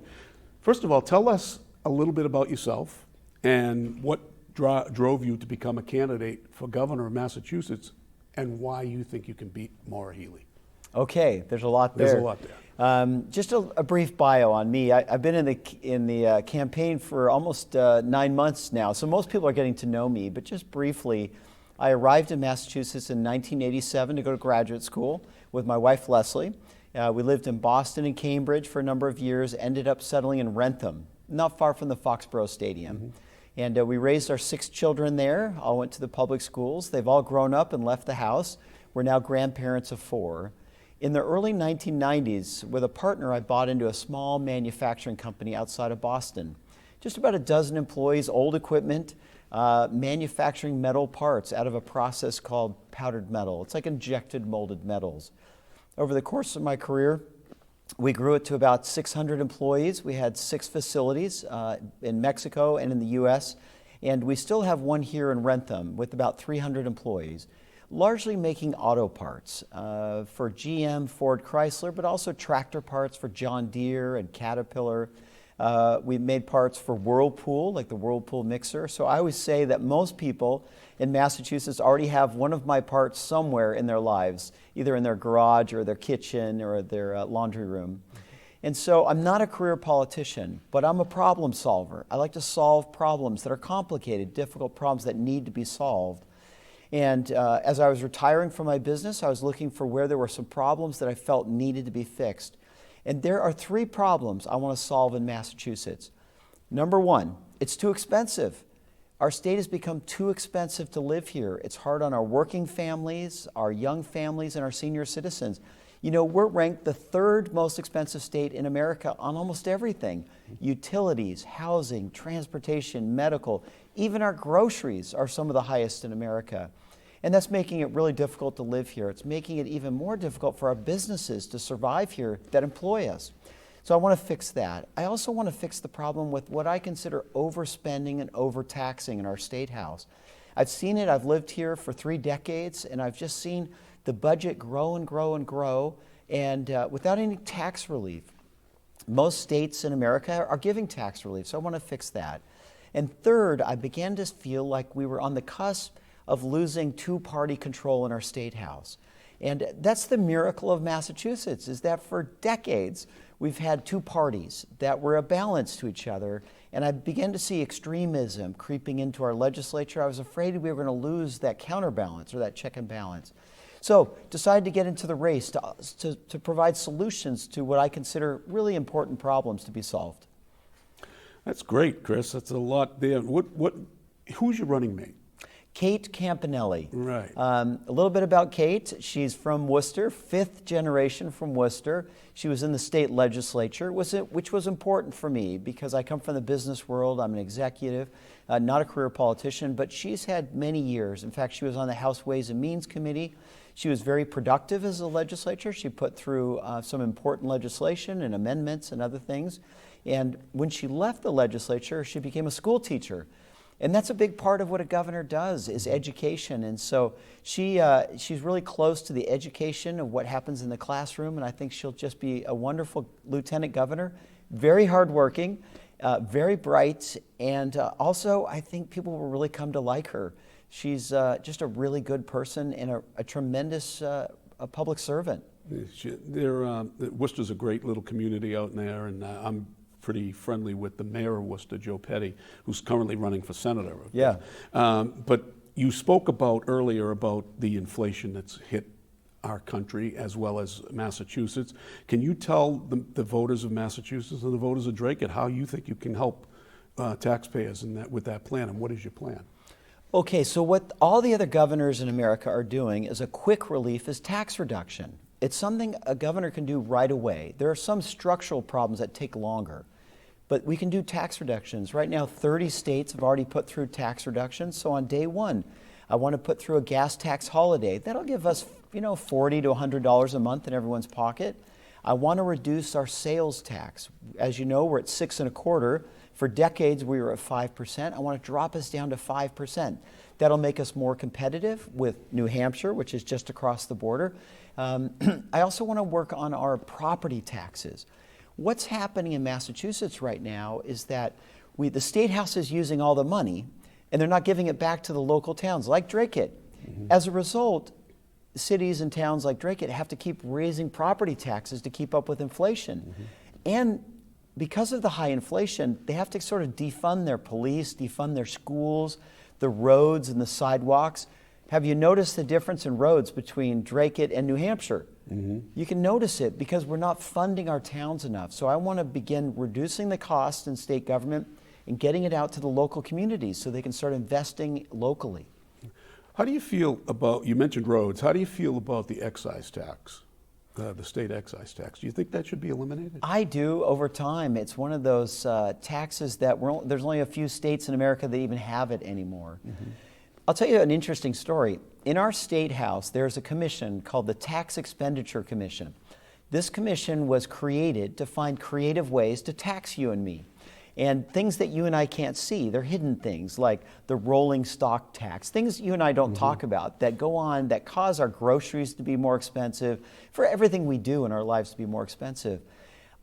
First of all, tell us a little bit about yourself and what drove you to become a candidate for governor of Massachusetts, and why you think you can beat Maura Healey. Okay, there's a lot there. There's a lot there. Just a brief bio on me. I've been in the campaign for almost 9 months now, so most people are getting to know me. But just briefly, I arrived in Massachusetts in 1987 to go to graduate school with my wife Leslie. We lived in Boston and Cambridge for a number of years. Ended up settling in Rentham, not far from the Foxborough Stadium. Mm-hmm. And we raised our 6 children there. All went to the public schools. They've all grown up and left the house. We're now grandparents of 4. In the early 1990s, with a partner, I bought into a small manufacturing company outside of Boston. Just about a dozen employees, old equipment, manufacturing metal parts out of a process called powdered metal. It's like injected molded metals. Over the course of my career, we grew it to about 600 employees. We had 6 facilities in Mexico and in the U.S., and we still have one here in Rentham with about 300 employees. largely making auto parts for GM, Ford, Chrysler, but also tractor parts for John Deere and Caterpillar. We made parts for Whirlpool, like the Whirlpool mixer. So I always say that most people in Massachusetts already have one of my parts somewhere in their lives, either in their garage or their kitchen or their laundry room. And so I'm not a career politician, but I'm a problem solver. I like to solve problems that are complicated, difficult problems that need to be solved. And as I was retiring from my business, I was looking for where there were some problems that I felt needed to be fixed. And there are 3 problems I want to solve in Massachusetts. Number 1, it's too expensive. Our state has become too expensive to live here. It's hard on our working families, our young families, and our senior citizens. You know, we're ranked the 3rd most expensive state in America on almost everything. Utilities, housing, transportation, medical, even our groceries are some of the highest in America. And that's making it really difficult to live here. It's making it even more difficult for our businesses to survive here that employ us. So I want to fix that. I also want to fix the problem with what I consider overspending and overtaxing in our state house. I've seen it. I've lived here for 3 decades, and I've just seen the budget grow and grow and grow, and without any tax relief. Most states in America are giving tax relief, so I want to fix that. And third, I began to feel like we were on the cusp of losing 2-party control in our state house. And that's the miracle of Massachusetts, is that for decades we've had 2 parties that were a balance to each other. And I began to see extremism creeping into our legislature. I was afraid we were going to lose that counterbalance or that check and balance. So decided to get into the race to provide solutions to what I consider really important problems to be solved. That's great, Chris. That's a lot there. Who's your running mate? Kate Campanelli. Right. A little bit about Kate. She's from Worcester, 5th generation from Worcester. She was in the state legislature, which was important for me because I come from the business world. I'm an executive, not a career politician, but she's had many years. In fact, she was on the House Ways and Means Committee. She was very productive as a legislature. She put through some important legislation and amendments and other things. And when she left the legislature, she became a school teacher. And that's a big part of what a governor does, is education. And so she's really close to the education of what happens in the classroom, and I think she'll just be a wonderful lieutenant governor, very hardworking, very bright, and also I think people will really come to like her. She's just a really good person and a tremendous a public servant. Worcester's a great little community out there, and I'm pretty friendly with the mayor of Worcester, Joe Petty, who's currently running for senator. Yeah. But you spoke earlier about the inflation that's hit our country as well as Massachusetts. Can you tell the voters of Massachusetts and the voters of Dracut how you think you can help taxpayers with that plan, and what is your plan? Okay, so what all the other governors in America are doing is a quick relief is tax reduction. It's something a governor can do right away. There are some structural problems that take longer, but we can do tax reductions. Right now, 30 states have already put through tax reductions. So on day 1, I want to put through a gas tax holiday. That'll give us, $40 to $100 a month in everyone's pocket. I want to reduce our sales tax. As you know, we're at 6 1/4. For decades, we were at 5%. I want to drop us down to 5%. That'll make us more competitive with New Hampshire, which is just across the border. I also want to work on our property taxes. What's happening in Massachusetts right now is that the State House is using all the money, and they're not giving it back to the local towns like Dracut. Mm-hmm. As a result, cities and towns like Dracut have to keep raising property taxes to keep up with inflation. Mm-hmm. And because of the high inflation, they have to sort of defund their police, defund their schools, the roads and the sidewalks. Have you noticed the difference in roads between Dracut and New Hampshire? Mm-hmm. You can notice it because we're not funding our towns enough. So I want to begin reducing the cost in state government and getting it out to the local communities so they can start investing locally. How do you feel about, you mentioned roads, how do you feel about the excise tax? The state excise tax. Do you think that should be eliminated? I do over time. It's one of those taxes that there's only a few states in America that even have it anymore. Mm-hmm. I'll tell you an interesting story. In our state house, there's a commission called the Tax Expenditure Commission. This commission was created to find creative ways to tax you and me. And things that you and I can't see, they're hidden things like the rolling stock tax, things you and I don't talk about that go on that cause our groceries to be more expensive, for everything we do in our lives to be more expensive.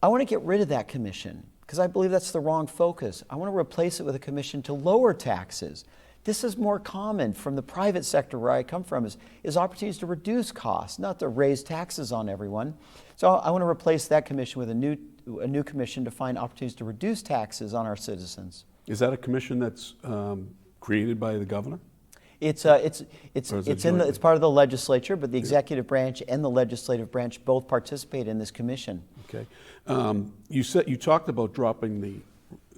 I want to get rid of that commission because I believe that's the wrong focus. I want to replace it with a commission to lower taxes. This is more common from the private sector where I come from is opportunities to reduce costs, not to raise taxes on everyone. So I want to replace that commission with a new commission to find opportunities to reduce taxes on our citizens. Is that a commission that's created by the governor? It's part of the legislature, but the executive branch and the legislative branch both participate in this commission. Okay. You talked about dropping the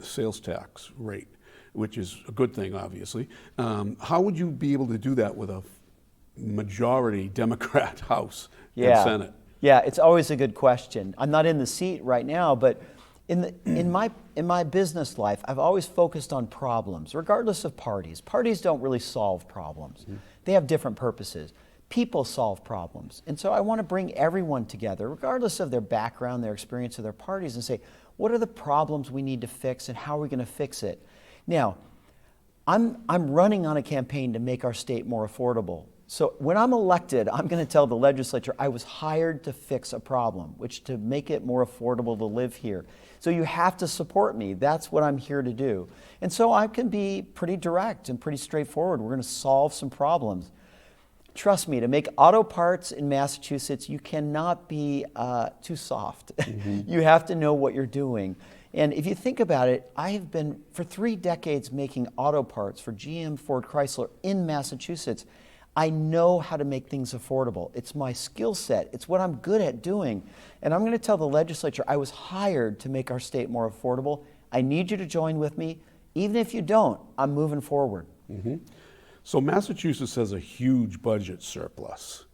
sales tax rate, which is a good thing, obviously. How would you be able to do that with a majority Democrat House and Senate? Yeah, it's always a good question. I'm not in the seat right now, but in my business life, I've always focused on problems, regardless of parties. Parties don't really solve problems. They have different purposes. People solve problems. And so I want to bring everyone together, regardless of their background, their experience, or their parties, and say, what are the problems we need to fix and how are we going to fix it? Now, I'm running on a campaign to make our state more affordable. So when I'm elected, I'm going to tell the legislature I was hired to fix a problem, which to make it more affordable to live here. So you have to support me. That's what I'm here to do. And so I can be pretty direct and pretty straightforward. We're going to solve some problems. Trust me, to make auto parts in Massachusetts, you cannot be too soft. You have to know what you're doing. And if you think about it, I have been for 3 decades making auto parts for GM, Ford, Chrysler in Massachusetts. I know how to make things affordable. It's my skill set. It's what I'm good at doing. And I'm going to tell the legislature I was hired to make our state more affordable. I need you to join with me. Even if you don't, I'm moving forward. So Massachusetts has a huge budget surplus.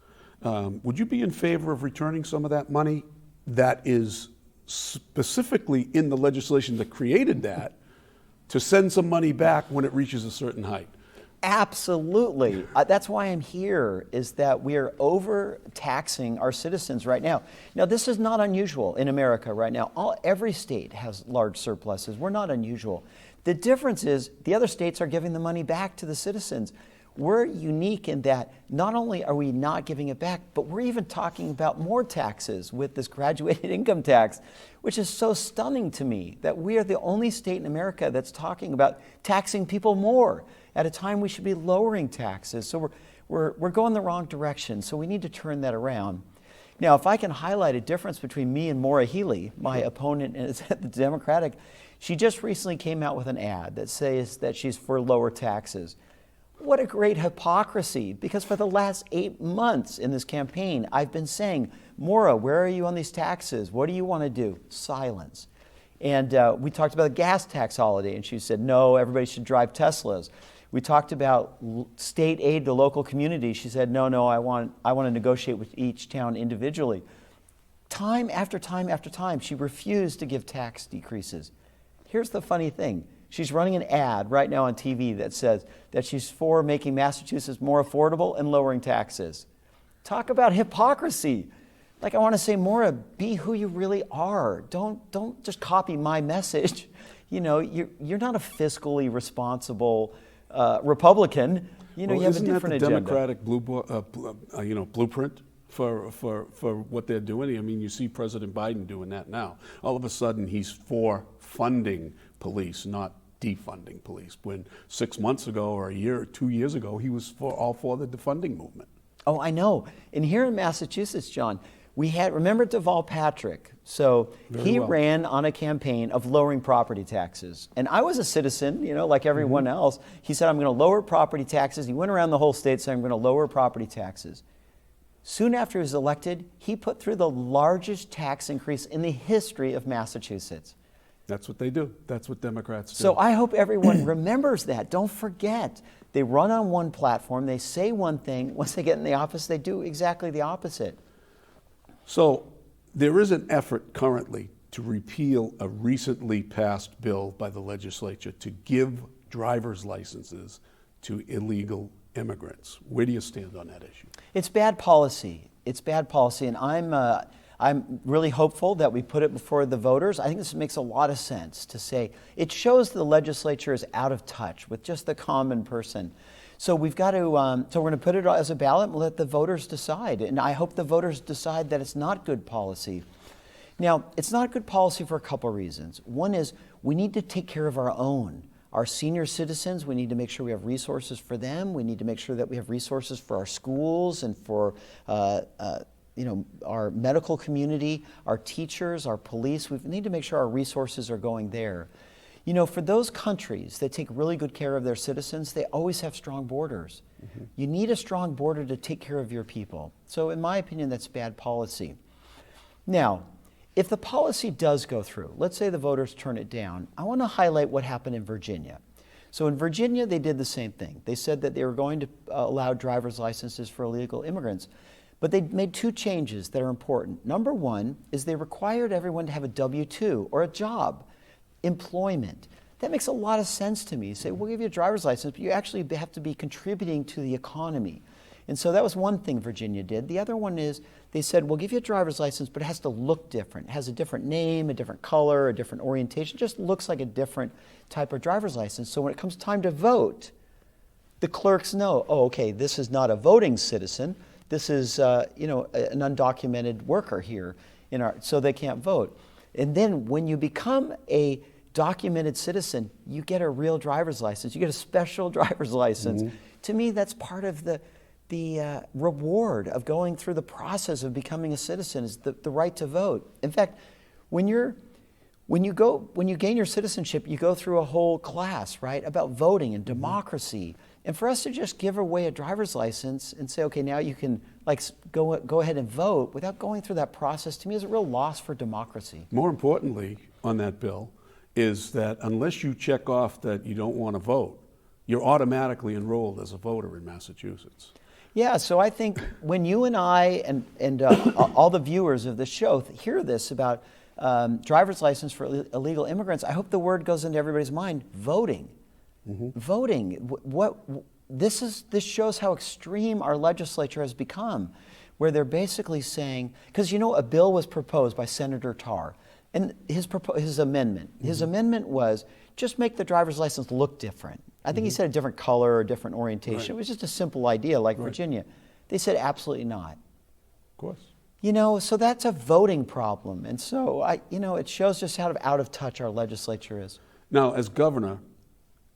Would you be in favor of returning some of that money that is specifically in the legislation that created that to send some money back when it reaches a certain height? Absolutely. That's why I'm here, is that we are overtaxing our citizens right now. Now, this is not unusual in America right now. Every state has large surpluses. We're not unusual. The difference is the other states are giving the money back to the citizens. We're unique in that not only are we not giving it back, but we're even talking about more taxes with this graduated income tax, which is so stunning to me that we are the only state in America that's talking about taxing people more at a time we should be lowering taxes. So we're going the wrong direction. So we need to turn that around. Now, if I can highlight a difference between me and Maura Healey, my opponent at the Democratic, she just recently came out with an ad that says that she's for lower taxes. What a great hypocrisy, because for the last 8 months in this campaign, I've been saying, Maura, where are you on these taxes? What do you want to do? Silence. And we talked about the gas tax holiday, and she said, no, everybody should drive Teslas. We talked about state aid to local communities. She said, no, I want to negotiate with each town individually. Time after time after time, she refused to give tax decreases. Here's the funny thing. She's running an ad right now on TV that says that she's for making Massachusetts more affordable and lowering taxes. Talk about hypocrisy. Like, I want to say, Maura, be who you really are. Don't just copy my message. You know, you're not a fiscally responsible Republican. You know, you have a different agenda. Isn't that the Democratic blueprint for what they're doing? I mean, you see President Biden doing that now. All of a sudden, he's for funding police, not defunding police. When 6 months ago or a year or 2 years ago, he was all for the defunding movement. Oh, I know. And here in Massachusetts, John, we had, remember Deval Patrick? So he ran on a campaign of lowering property taxes. And I was a citizen, you know, like everyone else. He said, I'm going to lower property taxes. He went around the whole state saying, I'm going to lower property taxes. Soon after he was elected, he put through the largest tax increase in the history of Massachusetts. That's what they do. That's what Democrats do. So I hope everyone remembers that. Don't forget. They run on one platform. They say one thing. Once they get in the office, they do exactly the opposite. So there is an effort currently to repeal a recently passed bill by the legislature to give driver's licenses to illegal immigrants. Where do you stand on that issue? It's bad policy. It's bad policy, and I'm really hopeful that we put it before the voters. I think this makes a lot of sense to say it shows the legislature is out of touch with just the common person. So we've got to, so we're going to put it as a ballot and let the voters decide. And I hope the voters decide that it's not good policy. Now, it's not good policy for a couple of reasons. One is we need to take care of our senior citizens. We need to make sure we have resources for them. We need to make sure that we have resources for our schools and for our medical community, our teachers, our police. We need to make sure our resources are going there. You know, for those countries that take really good care of their citizens, they always have strong borders. Mm-hmm. You need a strong border to take care of your people. So in my opinion, that's bad policy. Now, if the policy does go through, let's say the voters turn it down, I want to highlight what happened in Virginia. So in Virginia, they did the same thing. They said that they were going to allow driver's licenses for illegal immigrants. But they made two changes that are important. Number one is they required everyone to have a W-2 or a job, employment. That makes a lot of sense to me. You say, we'll give you a driver's license, but you actually have to be contributing to the economy. And so that was one thing Virginia did. The other one is they said, we'll give you a driver's license, but it has to look different. It has a different name, a different color, a different orientation. It just looks like a different type of driver's license. So when it comes time to vote, the clerks know, oh, okay, this is not a voting citizen. This is, an undocumented worker here, so they can't vote. And then when you become a documented citizen, you get a real driver's license. You get a special driver's license. Mm-hmm. To me, that's part of the reward of going through the process of becoming a citizen is the right to vote. In fact, when you gain your citizenship, you go through a whole class, right, about voting and democracy. And for us to just give away a driver's license and say, okay, now you can go ahead and vote without going through that process, to me is a real loss for democracy. More importantly on that bill is that unless you check off that you don't want to vote, you're automatically enrolled as a voter in Massachusetts. Yeah, so I think when you and I and all the viewers of this show hear this about driver's license for illegal immigrants, I hope the word goes into everybody's mind, voting. Mm-hmm. Voting. This shows how extreme our legislature has become, where they're basically saying, because a bill was proposed by Senator Tarr, and his amendment. Mm-hmm. His amendment was just make the driver's license look different. I think he said a different color or different orientation. Right. It was just a simple idea like Virginia. They said absolutely not. Of course. So that's a voting problem. And so, it shows just how out of touch our legislature is. Now, as governor,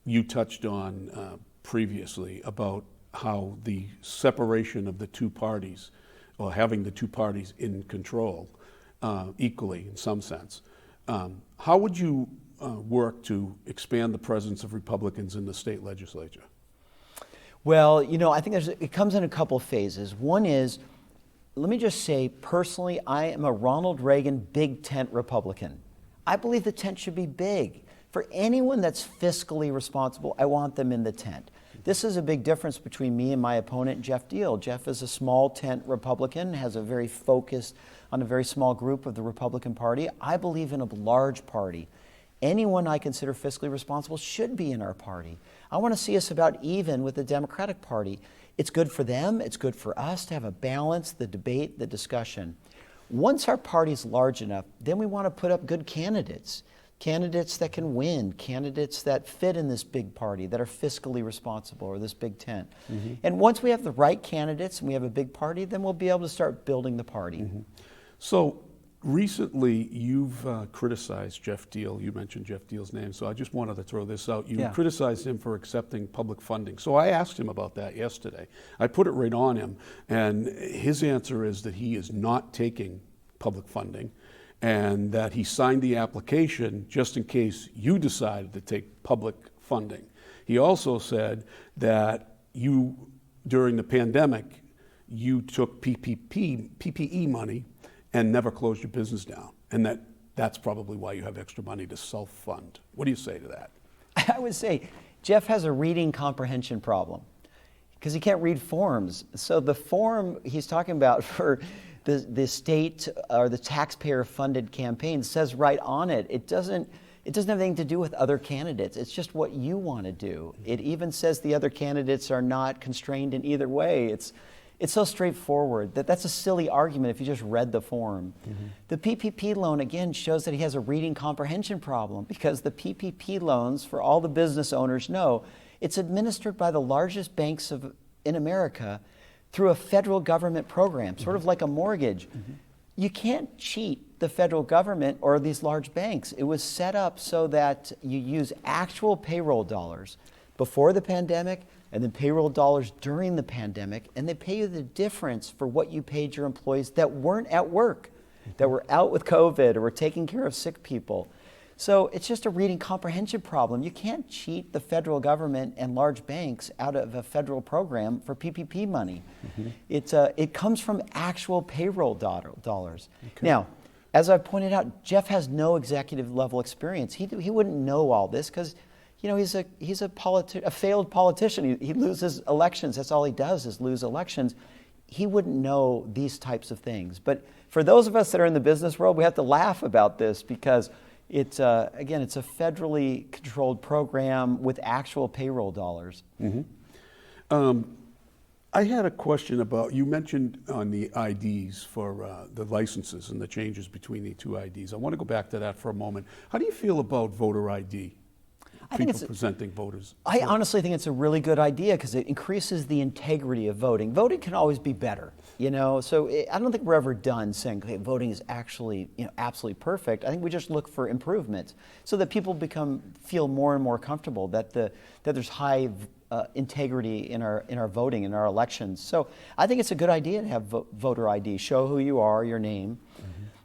you touched on previously about how the separation of the two parties, or having the two parties in control equally in some sense. How would you work to expand the presence of Republicans in the state legislature? Well, I think it comes in a couple of phases. One is, let me just say, personally, I am a Ronald Reagan big tent Republican. I believe the tent should be big. For anyone that's fiscally responsible, I want them in the tent. This is a big difference between me and my opponent, Jeff Deal. Jeff is a small tent Republican, has a very focused on a very small group of the Republican Party. I believe in a large party. Anyone I consider fiscally responsible should be in our party. I want to see us about even with the Democratic Party. It's good for them, it's good for us to have a balance, the debate, the discussion. Once our party's large enough, then we want to put up good candidates. Candidates that can win, candidates that fit in this big party, that are fiscally responsible, or this big tent. Mm-hmm. And once we have the right candidates and we have a big party, then we'll be able to start building the party. Mm-hmm. So recently you've criticized Jeff Deal. You mentioned Jeff Deal's name, so I just wanted to throw this out. You criticized him for accepting public funding. So I asked him about that yesterday. I put it right on him, and his answer is that he is not taking public funding, and that he signed the application just in case you decided to take public funding. He also said that you, during the pandemic, you took PPE money and never closed your business down, and that's probably why you have extra money to self-fund. What do you say to that? I would say Jeff has a reading comprehension problem because he can't read forms. So the form he's talking about for the state or the taxpayer-funded campaign says right on it, it doesn't have anything to do with other candidates. It's just what you want to do. It even says the other candidates are not constrained in either way. It's so straightforward that that's a silly argument if you just read the form. The PPP loan, again, shows that he has a reading comprehension problem, because the PPP loans, for all the business owners know, it's administered by the largest banks in America through a federal government program, sort of like a mortgage. You can't cheat the federal government or these large banks. It was set up so that you use actual payroll dollars before the pandemic and then payroll dollars during the pandemic, and they pay you the difference for what you paid your employees that weren't at work, that were out with COVID or were taking care of sick people. So it's just a reading comprehension problem. You can't cheat the federal government and large banks out of a federal program for PPP money. It comes from actual payroll dollars. Okay. Now, as I pointed out, Jeff has no executive level experience. He wouldn't know all this because, you know, he's a failed politician. He loses elections. That's all he does is lose elections. He wouldn't know these types of things. But for those of us that are in the business world, we have to laugh about this because it's again, it's a federally controlled program with actual payroll dollars. I had a question about, you mentioned on the IDs for the licenses and the changes between the two IDs. I want to go back to that for a moment. How do you feel about voter ID? I think People presenting voters. I honestly think it's a really good idea because it increases the integrity of voting. Voting can always be better, you know. So I don't think we're ever done saying, okay, voting is actually, you know, absolutely perfect. I think we just look for improvements so that people feel more and more comfortable that there's high integrity in our voting, in our elections. So I think it's a good idea to have voter ID. Show who you are, your name.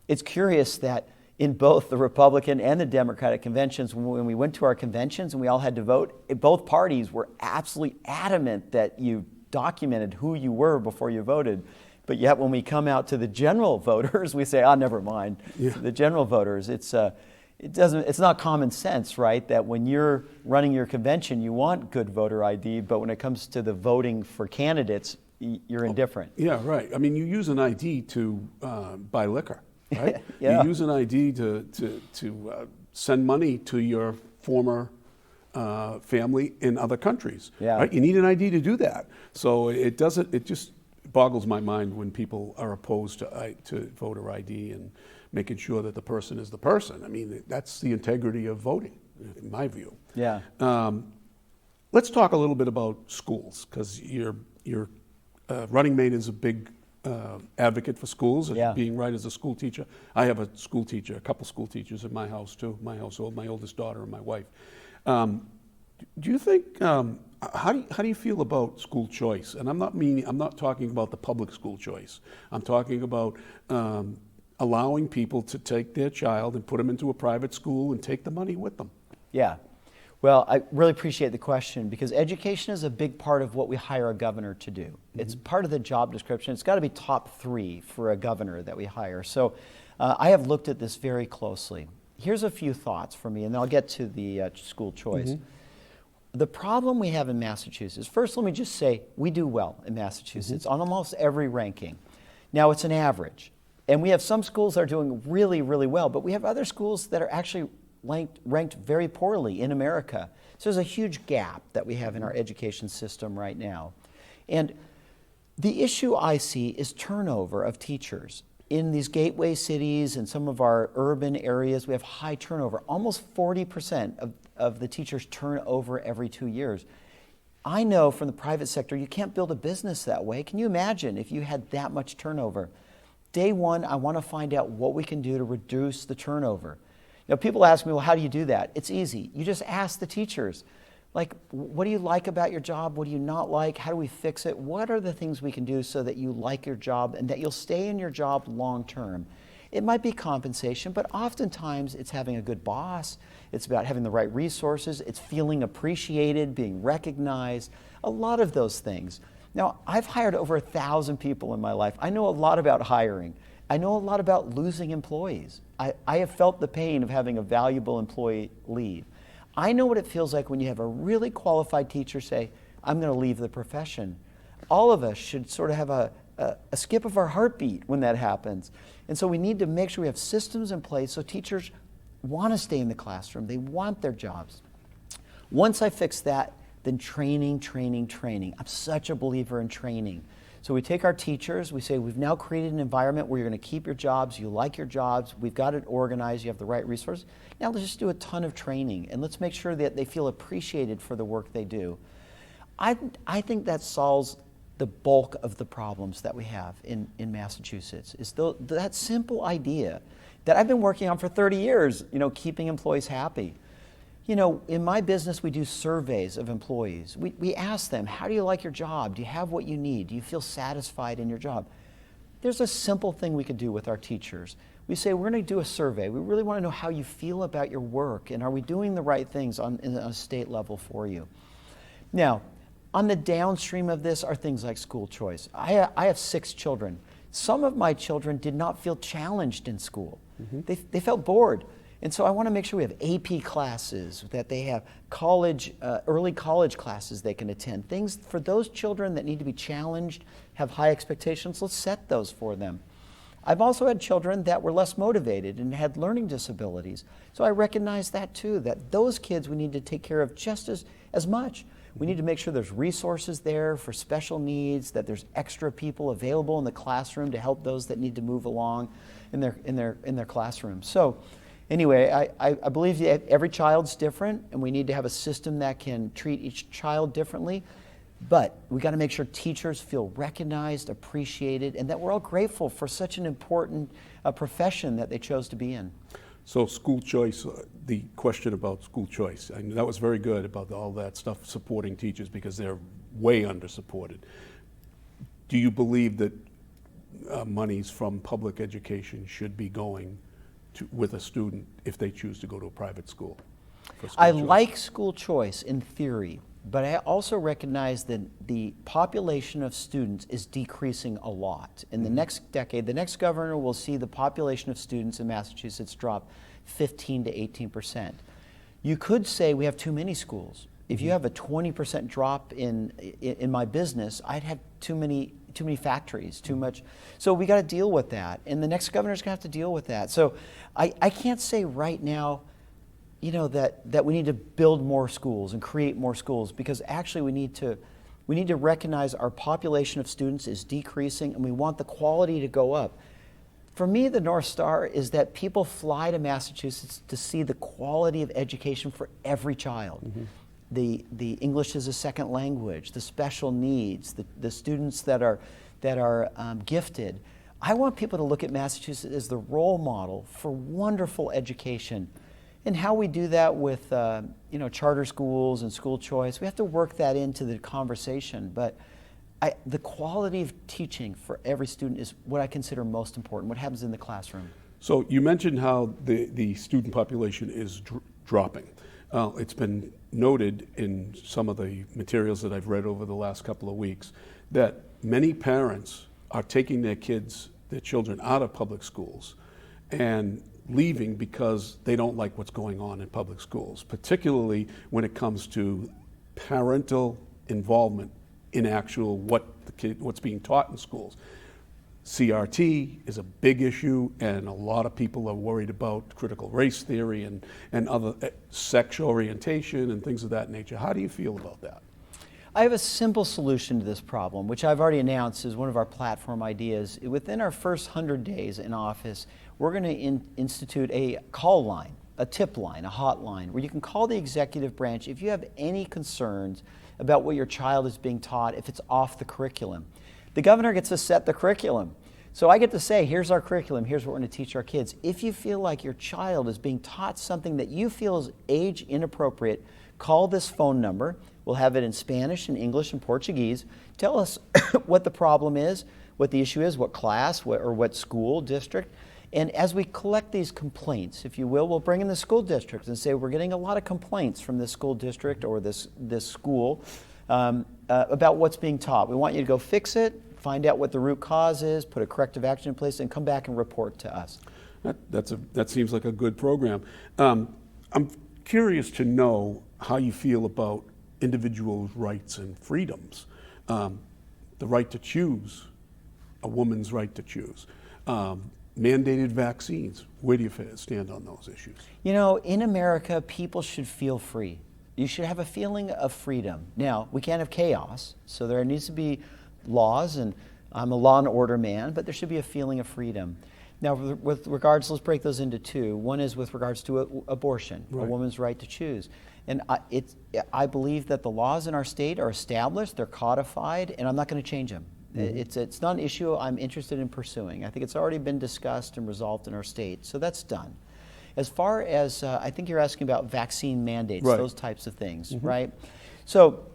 It's curious that in both the Republican and the Democratic conventions, when we went to our conventions and we all had to vote, both parties were absolutely adamant that you documented who you were before you voted. But yet when we come out to the general voters, we say, never mind. Yeah. The general voters, it's not common sense, right? That when you're running your convention, you want good voter ID, but when it comes to the voting for candidates, you're indifferent. Yeah, right. I mean, you use an ID to buy liquor. Right? Yeah. You use an ID to send money to your former family in other countries. Yeah. Right? You need an ID to do that. So it just boggles my mind when people are opposed to voter ID and making sure that the person is the person. I mean, that's the integrity of voting, in my view. Yeah. Let's talk a little bit about schools, because your running mate is a big advocate for schools, Yeah. being right as a school teacher. I have a couple school teachers in my house too, my household, my oldest daughter and my wife. Do you think, how do you feel about school choice? And I'm not talking about the public school choice. I'm talking about allowing people to take their child and put them into a private school and take the money with them. Yeah. Well, I really appreciate the question because education is a big part of what we hire a governor to do. It's part of the job description. It's got to be top 3 for a governor that we hire. So I have looked at this very closely. Here's a few thoughts for me, and then I'll get to the school choice. The problem we have in Massachusetts, first let me just say we do well in Massachusetts on almost every ranking. Now it's an average, and we have some schools that are doing really, really well, but we have other schools that are actually ranked very poorly in America. So there's a huge gap that we have in our education system right now. And the issue I see is turnover of teachers. In these gateway cities and some of our urban areas, we have high turnover. Almost 40% of the teachers turn over every 2 years. I know from the private sector, you can't build a business that way. Can you imagine if you had that much turnover? Day one, I want to find out what we can do to reduce the turnover. You know, people ask me, well, how do you do that? It's easy. You just ask the teachers, like, what do you like about your job? What do you not like? How do we fix it? What are the things we can do so that you like your job and that you'll stay in your job long term? It might be compensation, but oftentimes it's having a good boss. It's about having the right resources. It's feeling appreciated, being recognized, a lot of those things. Now, I've hired over 1,000 people in my life. I know a lot about hiring. I know a lot about losing employees. I have felt the pain of having a valuable employee leave. I know what it feels like when you have a really qualified teacher say, I'm going to leave the profession. All of us should sort of have a skip of our heartbeat when that happens. And so we need to make sure we have systems in place so teachers want to stay in the classroom. They want their jobs. Once I fix that, then training. I'm such a believer in training. So we take our teachers, we say, we've now created an environment where you're going to keep your jobs, you like your jobs, we've got it organized, you have the right resources. Now let's just do a ton of training, and let's make sure that they feel appreciated for the work they do. I think that solves the bulk of the problems that we have in Massachusetts, is that simple idea that I've been working on for 30 years, keeping employees happy. In my business, we do surveys of employees. We ask them, how do you like your job? Do you have what you need? Do you feel satisfied in your job? There's a simple thing we can do with our teachers. We say, we're going to do a survey. We really want to know how you feel about your work, and are we doing the right things on a state level for you? Now, on the downstream of this are things like school choice. I have 6 children. Some of my children did not feel challenged in school. They felt bored. And so I want to make sure we have AP classes, that they have early college classes they can attend. Things for those children that need to be challenged, have high expectations, let's set those for them. I've also had children that were less motivated and had learning disabilities. So I recognize that too, that those kids we need to take care of just as much. We need to make sure there's resources there for special needs, that there's extra people available in the classroom to help those that need to move along in their classroom. So anyway, I believe that every child's different, and we need to have a system that can treat each child differently. But we got to make sure teachers feel recognized, appreciated, and that we're all grateful for such an important profession that they chose to be in. So school choice, the question about school choice, I mean, that was very good about all that stuff supporting teachers, because they're way under supported. Do you believe that monies from public education should be going with a student if they choose to go to a private school? I like school choice in theory, but I also recognize that the population of students is decreasing a lot. In the next decade, the next governor will see the population of students in Massachusetts drop 15 to 18%. You could say we have too many schools. If you have a 20% drop in my business, I'd have too many factories, too much. So we got to deal with that, and the next governor's going to have to deal with that. So I can't say right now, that we need to build more schools and create more schools, because actually we need to recognize our population of students is decreasing, and we want the quality to go up. For me, the North Star is that people fly to Massachusetts to see the quality of education for every child. The English as a second language, the special needs, the students that are gifted. I want people to look at Massachusetts as the role model for wonderful education. And how we do that with charter schools and school choice, we have to work that into the conversation. But the quality of teaching for every student is what I consider most important, what happens in the classroom. So you mentioned how the student population is dropping. It's been noted in some of the materials that I've read over the last couple of weeks that many parents are taking their children out of public schools and leaving because they don't like what's going on in public schools, particularly when it comes to parental involvement in actual what's being taught in schools. CRT is a big issue, and a lot of people are worried about critical race theory and other sex orientation and things of that nature. How do you feel about that? I have a simple solution to this problem, which I've already announced is one of our platform ideas. Within our first 100 days in office, we're going to institute a call line, a tip line, a hotline, where you can call the executive branch if you have any concerns about what your child is being taught, if it's off the curriculum. The governor gets to set the curriculum. So I get to say, here's our curriculum, here's what we're going to teach our kids. If you feel like your child is being taught something that you feel is age inappropriate, call this phone number. We'll have it in Spanish and English and Portuguese. Tell us what the problem is, what the issue is, what class, or what school district. And as we collect these complaints, if you will, we'll bring in the school district and say, we're getting a lot of complaints from this school district or this school about what's being taught. We want you to go fix it, find out what the root cause is, put a corrective action in place, and come back and report to us. That seems like a good program. I'm curious to know how you feel about individuals' rights and freedoms. The right to choose, a woman's right to choose. Mandated vaccines, where do you stand on those issues? In America, people should feel free. You should have a feeling of freedom. Now, we can't have chaos, so there needs to be laws, and I'm a law and order man, but there should be a feeling of freedom. Now, with regards, let's break those into two. One is with regards to abortion, a woman's right to choose. And I believe that the laws in our state are established, they're codified, and I'm not going to change them. It's not an issue I'm interested in pursuing. I think it's already been discussed and resolved in our state, so that's done. As far as, I think you're asking about vaccine mandates, those types of things, right? So,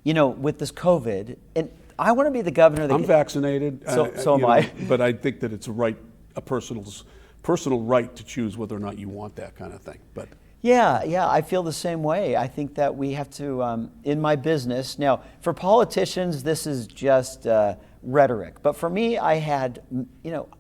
you know, with this COVID, and I want to be the governor that I'm vaccinated. So am I. But I think that it's a personal right to choose whether or not you want that kind of thing. But yeah, I feel the same way. I think that we have to, in my business, now for politicians, this is just rhetoric. But for me, I had,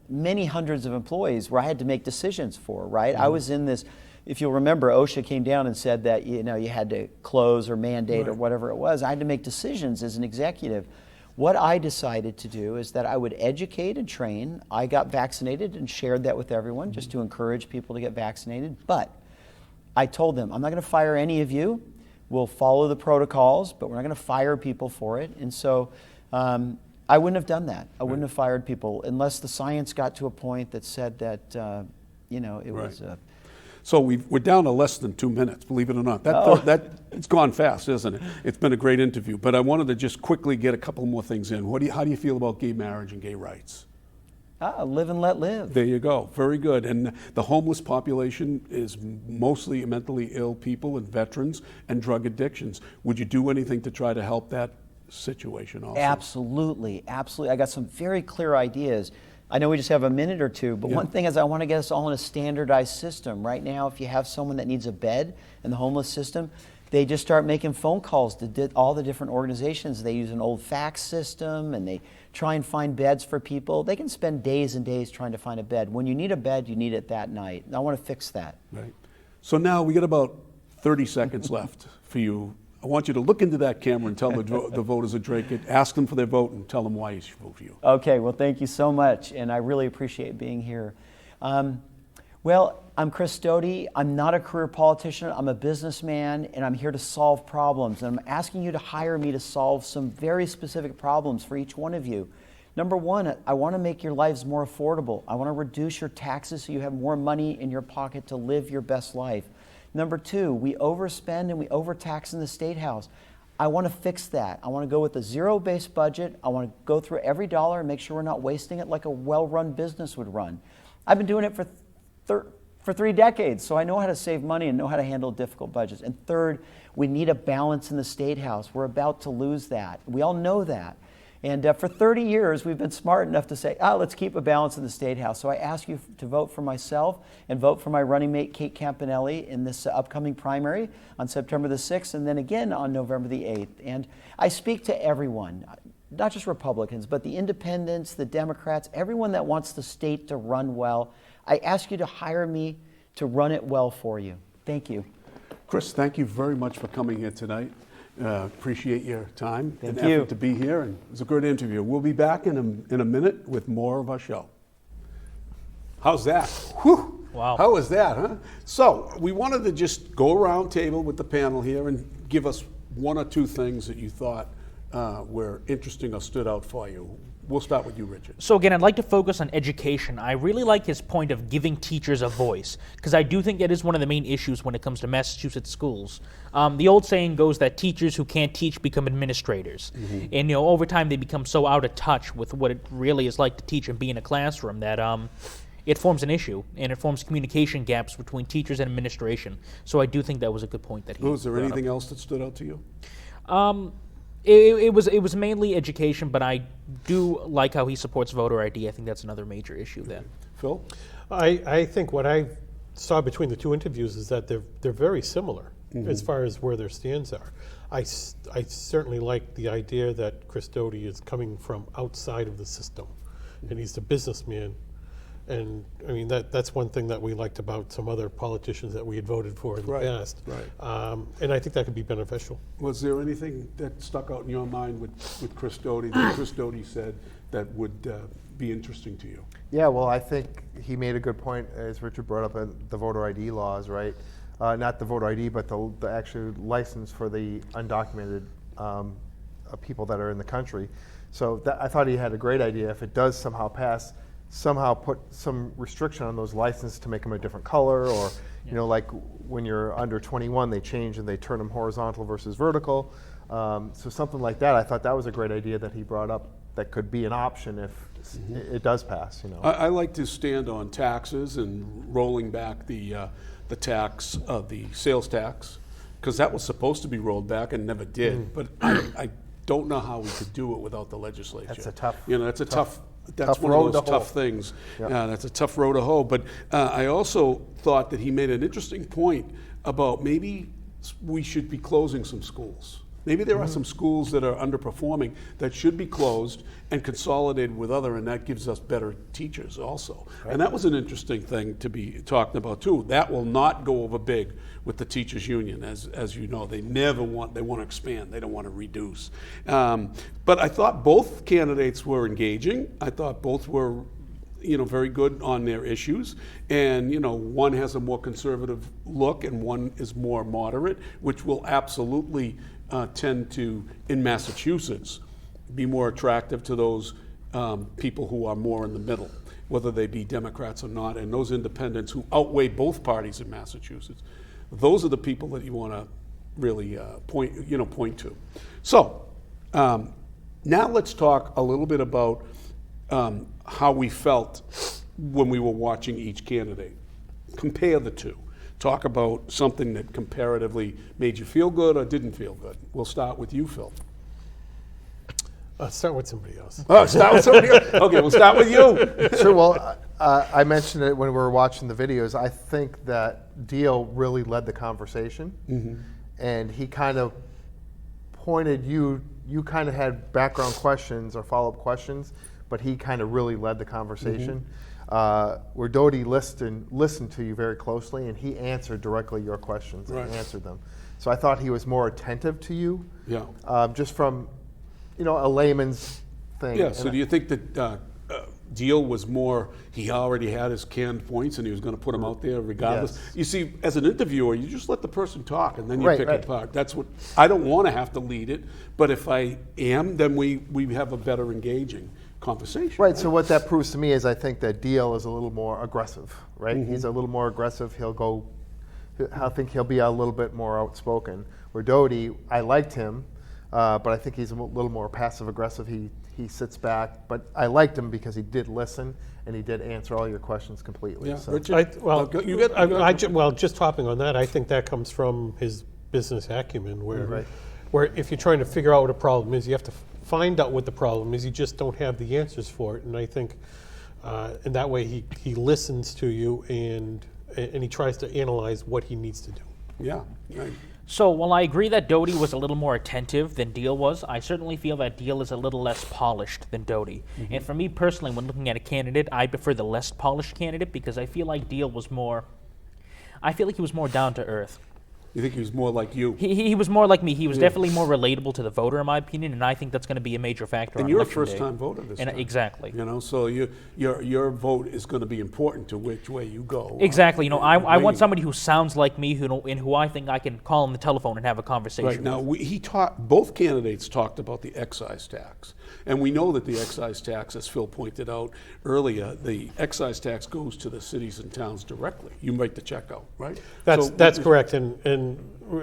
many hundreds of employees where I had to make decisions for, right? I was in this, if you'll remember, OSHA came down and said that, you had to close or mandate or whatever it was. I had to make decisions as an executive. What I decided to do is that I would educate and train. I got vaccinated and shared that with everyone just to encourage people to get vaccinated. But I told them, I'm not going to fire any of you. We'll follow the protocols, but we're not going to fire people for it. And so I wouldn't have done that. I wouldn't have fired people unless the science got to a point that said that, it was... So we're down to less than 2 minutes, believe it or not. It's gone fast, isn't it? It's been a great interview, but I wanted to just quickly get a couple more things in. How do you feel about gay marriage and gay rights? Live and let live. There you go. Very good. And the homeless population is mostly mentally ill people and veterans and drug addictions. Would you do anything to try to help that situation also? Absolutely. I got some very clear ideas. I know we just have a minute or two, but one thing is I want to get us all in a standardized system. Right now, if you have someone that needs a bed in the homeless system, they just start making phone calls to all the different organizations. They use an old fax system, and they try and find beds for people. They can spend days and days trying to find a bed. When you need a bed, you need it that night. And I want to fix that. Right. So now we got about 30 seconds left for you. I want you to look into that camera and tell the voters of Dracut, ask them for their vote and tell them why you should vote for you. Okay, well, thank you so much, and I really appreciate being here. Well, I'm Chris Doty. I'm not a career politician. I'm a businessman, and I'm here to solve problems. And I'm asking you to hire me to solve some very specific problems for each one of you. Number one, I want to make your lives more affordable. I want to reduce your taxes so you have more money in your pocket to live your best life. Number two, we overspend and we overtax in the State House. I want to fix that. I want to go with a zero-based budget. I want to go through every dollar and make sure we're not wasting it like a well-run business would run. I've been doing it for 3 decades, so I know how to save money and know how to handle difficult budgets. And third, we need a balance in the State House. We're about to lose that. We all know that. And for 30 years, we've been smart enough to say, let's keep a balance in the State House. So I ask you to vote for myself and vote for my running mate, Kate Campanelli, in this upcoming primary on September the 6th and then again on November the 8th. And I speak to everyone, not just Republicans, but the independents, the Democrats, everyone that wants the state to run well. I ask you to hire me to run it well for you. Thank you. Chris, thank you very much for coming here tonight. Appreciate your time and Thank you. effort to be here, and it was a good interview. We'll be back in a minute with more of our show. How's that? Whew. Wow. How was that, huh? So we wanted to just go around table with the panel here and give us 1 or 2 things that you thought were interesting or stood out for you. We'll start with you, Richard. So again, I'd like to focus on education. I really like his point of giving teachers a voice, because I do think that is one of the main issues when it comes to Massachusetts schools. The old saying goes that teachers who can't teach become administrators. Mm-hmm. And over time they become so out of touch with what it really is like to teach and be in a classroom that it forms an issue, and it forms communication gaps between teachers and administration. So I do think that was a good point that he Was there brought anything up. else that stood out to you? It was mainly education, but I do like how he supports voter ID. I think that's another major issue there. Phil? I think what I saw between the 2 interviews is that they're very similar as far as where their stands are. I certainly like the idea that Chris Doty is coming from outside of the system, and he's a businessman. And I mean, that's one thing that we liked about some other politicians that we had voted for in the past. Right. And I think that could be beneficial. Was there anything that stuck out in your mind with Chris Doty that Chris Doty said that would be interesting to you? Yeah, well, I think he made a good point, as Richard brought up, the voter ID laws, right? Not the voter ID, but the actual license for the undocumented people that are in the country. So I thought he had a great idea. If it does somehow pass, somehow put some restriction on those licenses to make them a different color, or like when you're under 21, they change and they turn them horizontal versus vertical. So something like that. I thought that was a great idea that he brought up. That could be an option if it does pass. I like to stand on taxes and rolling back the tax of the sales tax, because that was supposed to be rolled back and never did. But I don't know how we could do it without the legislature. That's a tough. That's a tough. That's tough one road of those to hoe. tough things. Yep. That's a tough road to hoe. But I also thought that he made an interesting point about maybe we should be closing some schools. Maybe there are some schools that are underperforming that should be closed and consolidated with other, and that gives us better teachers also. And that was an interesting thing to be talking about too. That will not go over big with the teachers union, as you know. They want to expand. They don't want to reduce. But I thought both candidates were engaging. I thought both were very good on their issues. And, one has a more conservative look and one is more moderate, which will absolutely tend to, in Massachusetts, be more attractive to those people who are more in the middle, whether they be Democrats or not, and those independents who outweigh both parties in Massachusetts. Those are the people that you want to really point to. So now let's talk a little bit about how we felt when we were watching each candidate. Compare the two. Talk about something that comparatively made you feel good or didn't feel good. We'll start with you, Phil. Start with somebody else. Oh, start with somebody else. Okay, we'll start with you. Sure. Well, I mentioned it when we were watching the videos. I think that Deal really led the conversation, and he kind of pointed you. You kind of had background questions or follow-up questions, but he kind of really led the conversation. Where Doty listened to you very closely, and he answered directly your questions and answered them. So I thought he was more attentive to you. Yeah. Just from, a layman's thing. Yeah. So do you think that Deal was more? He already had his canned points, and he was going to put them out there regardless. Yes. You see, as an interviewer, you just let the person talk, and then you pick it apart. That's what I don't want to have to lead it. But if I am, then we have a better engaging conversation. Right. So what that proves to me is I think that Deal is a little more aggressive. Right. He's a little more aggressive. I think he'll be a little bit more outspoken. Where Doty, I liked him, but I think he's a little more passive aggressive. He sits back, but I liked him because he did listen and he did answer all your questions completely. Yeah. So. Richard, Just hopping on that, I think that comes from his business acumen, where if you're trying to figure out what a problem is, you have to find out what the problem is. You just don't have the answers for it, and I think in that way he listens to you and he tries to analyze what he needs to do. Yeah. Right. So while I agree that Doty was a little more attentive than Deal was, I certainly feel that Deal is a little less polished than Doty. And for me personally, when looking at a candidate, I prefer the less polished candidate because I feel like Deal was more. I feel like he was more down to earth. You think he was more like you? He was more like me. He was definitely more relatable to the voter, in my opinion, and I think that's going to be a major factor. And on you're a election day. first-time voter this time. Exactly. So your vote is going to be important to which way you go. Exactly. I want somebody who sounds like me, who I think I can call on the telephone and have a conversation. Right now, both candidates talked about the excise tax, and we know that the excise tax, as Phil pointed out earlier, the excise tax goes to the cities and towns directly. You write the check out, right? That's correct. And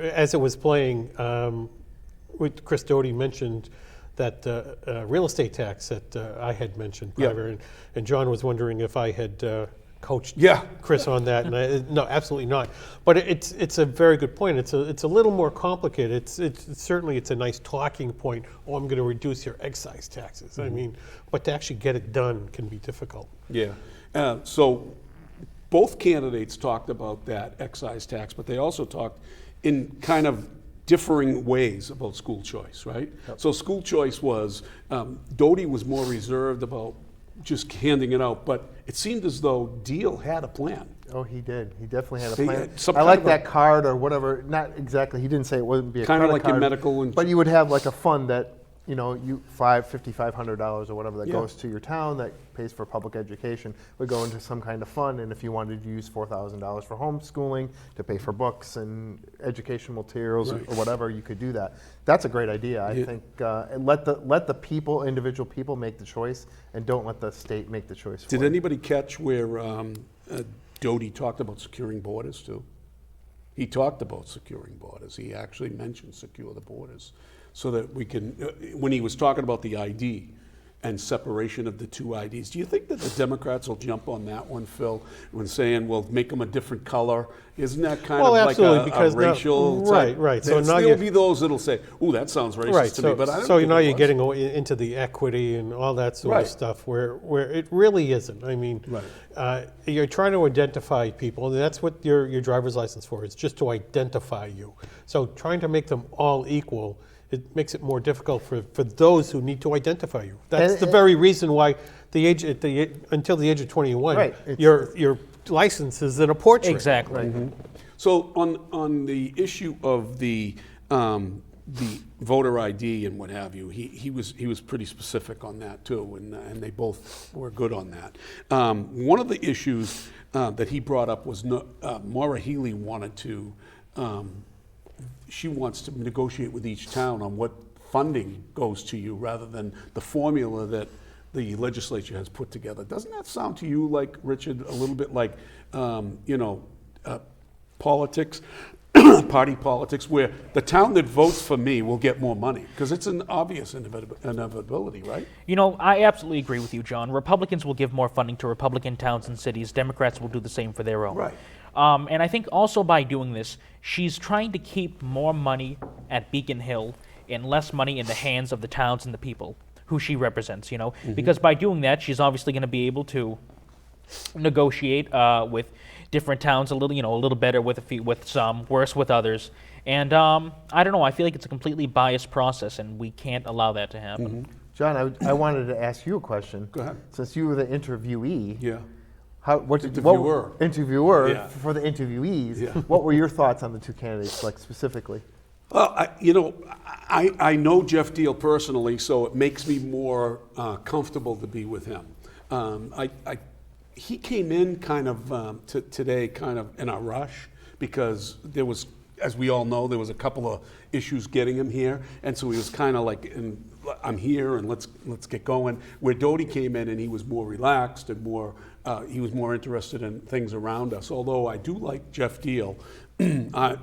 as it was playing, Chris Doty mentioned that real estate tax that I had mentioned prior, and John was wondering if I had coached Chris on that, and no, absolutely not. But it's a very good point. It's a little more complicated. It's certainly a nice talking point. Oh, I'm going to reduce your excise taxes. I mean, but to actually get it done can be difficult. Yeah. So both candidates talked about that excise tax, but they also talked in kind of differing ways about school choice, right? Yep. So school choice was, Doty was more reserved about just handing it out, but it seemed as though Deal had a plan. Oh, he did. He definitely had a plan. Some I kind like of that card or whatever. Not exactly. He didn't say it wouldn't be a kind of credit like card, your medical, but you would have like a fund that you know, $5,500 or whatever that Yeah. goes to your town that pays for public education would go into some kind of fund. And if you wanted to use $4,000 for homeschooling to pay for books and educational materials Right. or whatever, you could do that. That's a great idea. I Yeah. think and let the people, individual people, make the choice, and don't let the state make the choice for Did you. anybody catch where Doty talked about securing borders too? He talked about securing borders. He actually mentioned secure the borders so that we can, when he was talking about the ID and separation of the two IDs, do you think that the Democrats will jump on that one, Phil, when saying, well, make them a different color? Isn't that kind Well, of absolutely, like a because now- racial right, type? right. So There'll now still you- be those that'll say, ooh, that sounds racist Right, to me, but I don't so think now it you're was. getting into the equity and all that sort Right. of stuff where it really isn't. I mean, Right. you're trying to identify people, and that's what your driver's license for. It's just to identify you. So trying to make them all equal, it makes it more difficult for those who need to identify you. That's the very reason why until the age of 21, Right, your license is in a portrait. Exactly. So on the issue of the voter ID and what have you, he was pretty specific on that too, and they both were good on that. One of the issues that he brought up was Maura Healey wanted to. She wants to negotiate with each town on what funding goes to you rather than the formula that the legislature has put together. Doesn't that sound to you like, Richard, a little bit like, politics, party politics, where the town that votes for me will get more money? Because it's an obvious inevitability, right? You know, I absolutely agree with you, John. Republicans will give more funding to Republican towns and cities. Democrats will do the same for their own. Right. And I think also by doing this, she's trying to keep more money at Beacon Hill and less money in the hands of the towns and the people who she represents, you know? Mm-hmm. Because by doing that, she's obviously going to be able to negotiate with different towns a little better with some, worse with others. And I don't know, I feel like it's a completely biased process, and we can't allow that to happen. Mm-hmm. John, I wanted to ask you a question. Go ahead. Since you were the interviewee, Yeah. interviewer Yeah. for the interviewees, Yeah. what were your thoughts on the two candidates, like specifically? Well, I know Jeff Deal personally, so it makes me more comfortable to be with him. He came in kind of today kind of in a rush because there was, as we all know, there was a couple of issues getting him here, and so he was kind of like, I'm here and let's get going. Where Doty came in and he was more relaxed and he was more interested in things around us. Although I do like Jeff Deal, I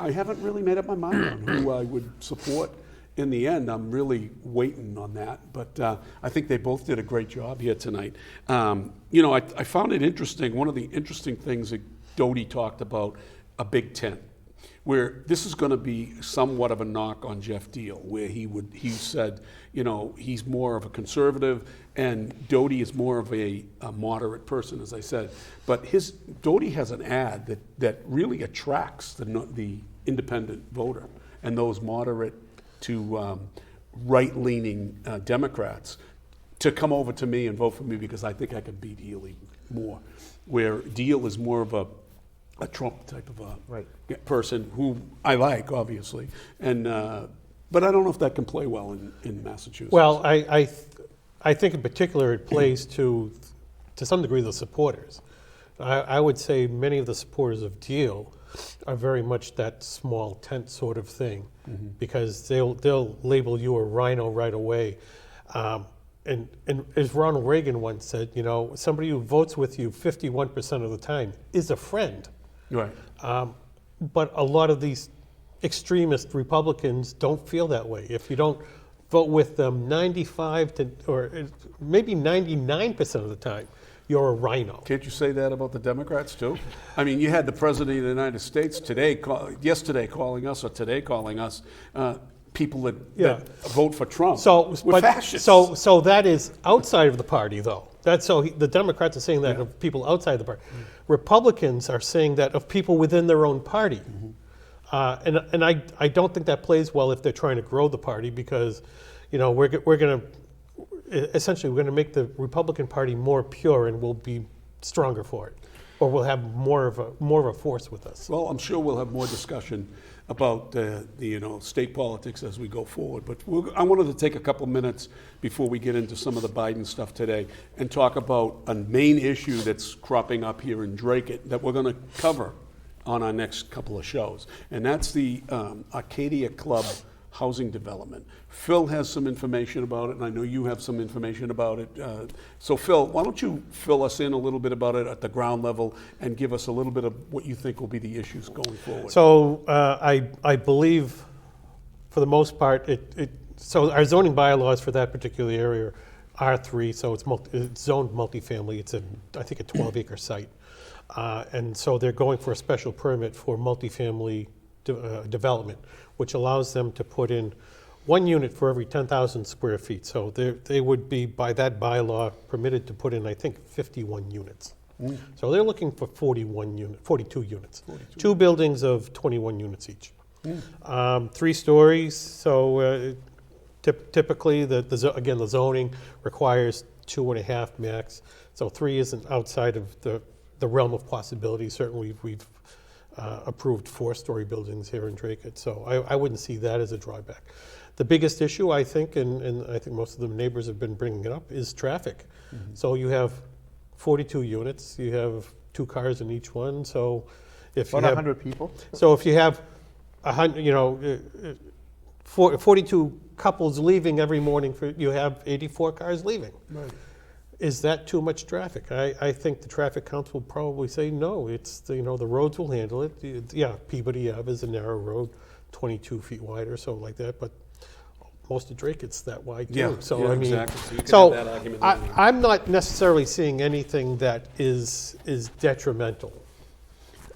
haven't really made up my mind on who I would support in the end. I'm really waiting on that, but I think they both did a great job here tonight. I found it interesting. One of the interesting things that Doty talked about, a big tent, where this is going to be somewhat of a knock on Jeff Deal, where he said, he's more of a conservative and Doty is more of a moderate person, as I said. But Doty has an ad that really attracts the independent voter and those moderate to right-leaning Democrats to come over to me and vote for me because I think I can beat Healey more. Where Deal is more of a Trump type of a person who I like, obviously, and but I don't know if that can play well in Massachusetts. Well, I think in particular it plays to some degree the supporters. I would say many of the supporters of Deal are very much that small tent sort of thing, because they'll label you a rhino right away. And as Ronald Reagan once said, somebody who votes with you 51% of the time is a friend. Right. But a lot of these extremist Republicans don't feel that way. If you don't vote with them 95 to, or maybe 99% of the time, you're a rhino. Can't you say that about the Democrats too? I mean, you had the President of the United States yesterday calling us people that vote for Trump. We're fascists. So that is outside of the party, though. The Democrats are saying that of people outside the party. Republicans are saying that of people within their own party. And I don't think that plays well if they're trying to grow the party, because we're going to make the Republican Party more pure and we'll be stronger for it. or will have more of a force with us. Well, I'm sure we'll have more discussion about the state politics as we go forward. But I wanted to take a couple minutes before we get into some of the Biden stuff today and talk about a main issue that's cropping up here in Dracut that we're going to cover on our next couple of shows, and that's the Arcadia Club housing development. Phil has some information about it, and I know you have some information about it. So Phil, why don't you fill us in a little bit about it at the ground level and give us a little bit of what you think will be the issues going forward. So I believe, for the most part, so our zoning bylaws for that particular area are R3, so it's zoned multifamily. It's I think a 12-acre site. And so they're going for a special permit for multifamily development, which allows them to put in 1 unit for every 10,000 square feet. So they would be, by that bylaw, permitted to put in, I think, 51 units. So they're looking for 42 units. 2 buildings of 21 units each. 3 stories, so typically, again, the zoning requires 2.5 max. So 3 isn't outside of the realm of possibility. Certainly, we've approved 4-story buildings here in Dracut, so I wouldn't see that as a drawback. The biggest issue, I think, and I think most of the neighbors have been bringing it up, is traffic. So you have 42 units, you have 2 cars in each one, so if About you have 100 people. So if you have 42 couples leaving every morning, you have 84 cars leaving. Right. Is that too much traffic? I think the traffic counts will probably say no. It's the roads will handle it. Yeah, Peabody Ave is a narrow road, 22 feet wide or so like that, but most of Dracut's that wide too. Yeah, so yeah, I mean, exactly. So you could so have that argument I'm not necessarily seeing anything that is detrimental,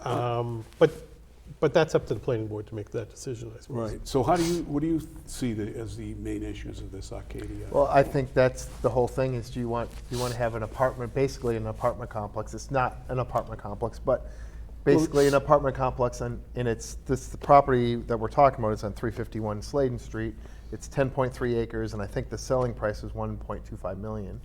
but that's up to the planning board to make that decision, I suppose. Right. So what do you see as the main issues of this Arcadia? Well, I think that's the whole thing is do you want to have an apartment, basically an apartment complex. It's not an apartment complex, but basically an apartment complex, and the property that we're talking about is on 351 Sladen Street. It's 10.3 acres, and I think the selling price is 1.25 million.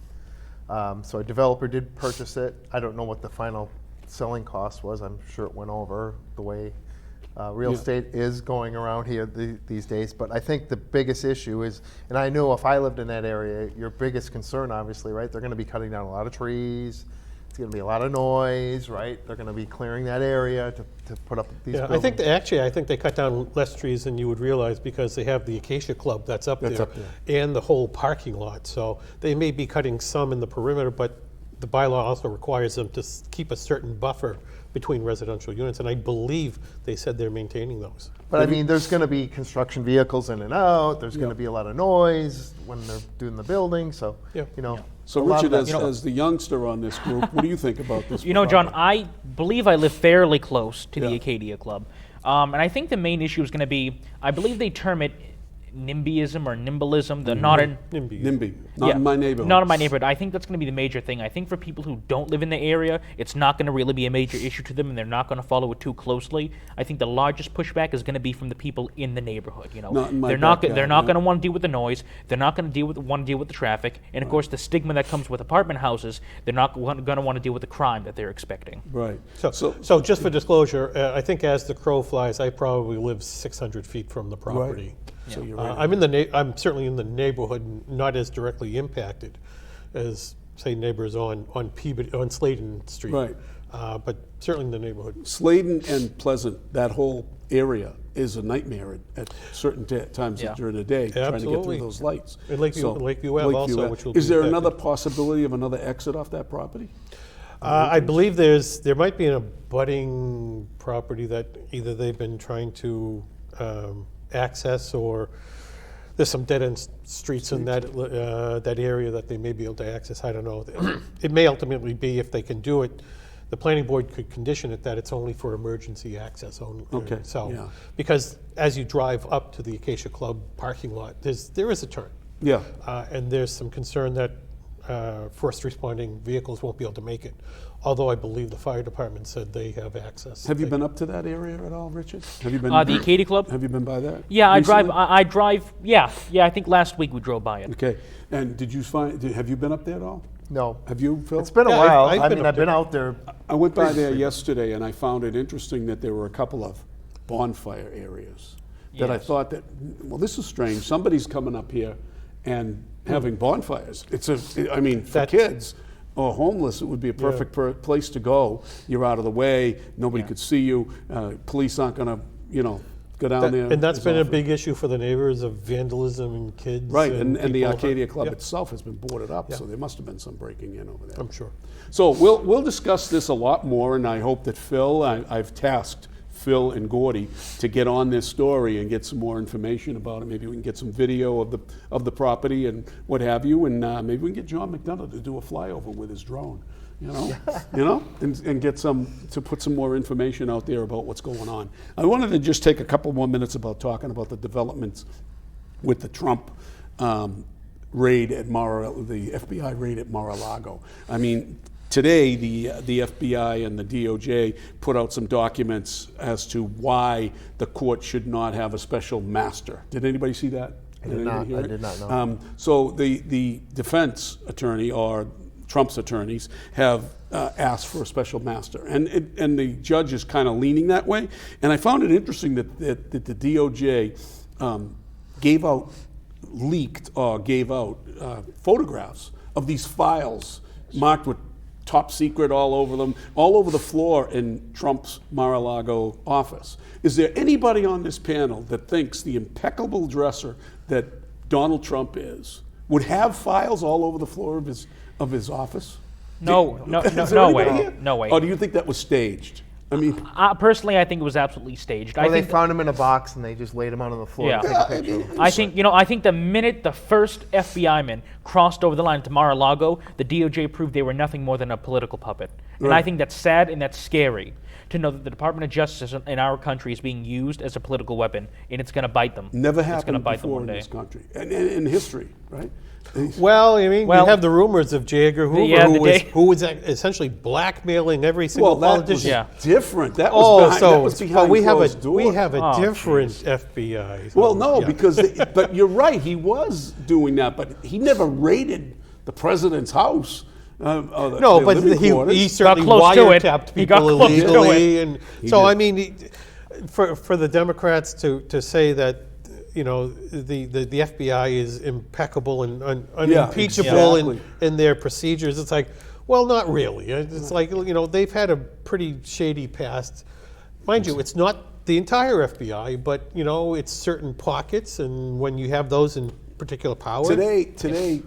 So a developer did purchase it. I don't know what the final selling cost was. I'm sure it went over the way real estate is going around here these days. But I think the biggest issue is, and I know if I lived in that area, your biggest concern, obviously, right? They're going to be cutting down a lot of trees. It's going to be a lot of noise, right? They're going to be clearing that area to put up these buildings. I think they cut down less trees than you would realize because they have the Acacia Club that's up there and the whole parking lot. So they may be cutting some in the perimeter, but the bylaw also requires them to keep a certain buffer between residential units, and I believe they said they're maintaining those. But I mean, there's going to be construction vehicles in and out. There's going to be a lot of noise when they're doing the building. So, So Richard, as the youngster on this group, what do you think about this? John, I believe I live fairly close to the Acadia Club. And I think the main issue is going to be, I believe they term it NIMBYism or NIMBYism, NIMBY, not in my neighborhood. Not in my neighborhood. I think that's going to be the major thing. I think for people who don't live in the area, it's not going to really be a major issue to them, and they're not going to follow it too closely. I think the largest pushback is going to be from the people in the neighborhood. Not in my they're not backyard, going to want to deal with the noise. They're not going to want to deal with the traffic, and of course the stigma that comes with apartment houses. They're not going to want to deal with the crime that they're expecting. Right. So just for disclosure, I think as the crow flies, I probably live 600 feet from the property. Right. So you're right. I'm certainly in the neighborhood, not as directly impacted as say neighbors on Sladen Street. Right. But certainly in the neighborhood. Sladen and Pleasant, that whole area is a nightmare at certain times during the day, trying to get through those lights. And Lakeview Ave also, which will be Is there impacted. another possibility of another exit off that property? I believe there might be an abutting property that either they've been trying to access, or there's some dead-end streets in that area that they may be able to access. I don't know. It may ultimately be, if they can do it, the planning board could condition it that it's only for emergency access only. Okay. So, because as you drive up to the Acacia Club parking lot, there is a turn. Yeah. And there's some concern that first responding vehicles won't be able to make it. Although I believe the fire department said they have access. Have you been up to that area at all, Richard? Have you been the Acadia Club? Have you been by that? Yeah, recently? I drive. Yeah. I think last week we drove by it. Okay. And have you been up there at all? No. Have you, Phil? It's been a Yeah, while. I've I been mean, up I've been there. out there. I went by there yesterday, and I found it interesting that there were a couple of bonfire areas that I thought that, well, this is strange. Somebody's coming up here and having bonfires. I mean, for kids or homeless, it would be a perfect place to go. You're out of the way. Nobody could see you. Police aren't going to, go down there. And that's as been a often. big issue for the neighbors of vandalism and kids. Right, and the people- Arcadia Club Yep, itself has been boarded up, so there must have been some breaking in over there. I'm sure. So we'll discuss this a lot more, and I hope that I've tasked Phil and Gordy to get on this story and get some more information about it. Maybe we can get some video of the property and what have you, and maybe we can get John McDonough to do a flyover with his drone. And get to put some more information out there about what's going on. I wanted to just take a couple more minutes about talking about the developments with the Trump raid at the FBI raid at Mar-a-Lago. I mean, today the FBI and the DOJ put out some documents as to why the court should not have a special master. Did anybody see that? I did not. Hear I it? did not know. So the defense attorney, or Trump's attorneys, have asked for a special master, and the judge is kind of leaning that way. And I found it interesting that the DOJ gave out photographs of these files marked with top secret all over them, all over the floor in Trump's Mar-a-Lago office. Is there anybody on this panel that thinks the impeccable dresser that Donald Trump is would have files all over the floor of his office? No Is there way. anybody here? No way. Or do you think that was staged? I mean, Personally, I think it was absolutely staged. Or I they think found him in a box and they just laid him out on the floor Yeah. to take a picture of him. I think the minute the first FBI man crossed over the line to Mar-a-Lago, the DOJ proved they were nothing more than a political puppet. And I Right. think that's sad and that's scary to know that the Department of Justice in our country is being used as a political weapon, and it's going to bite them. never It's going to happened bite them before one in day. this country, and in history, right? Well, I mean, Well- you have the rumors of J. Edgar Hoover, Yeah, who was essentially blackmailing every single Well, that was politician. Yeah. different. That was behind but we have closed doors. a different FBI. Well, no, Yeah. because but you're right. He was doing that, but he never raided the president's house. No, but he certainly close to it. wiretapped He got people close to illegally, and so did. I mean, for the Democrats to say that the FBI is impeccable and unimpeachable exactly. in their procedures, it's like, well, not really. It's like they've had a pretty shady past, mind you. It's not the entire FBI, but it's certain pockets, and when you have those in particular power. Today,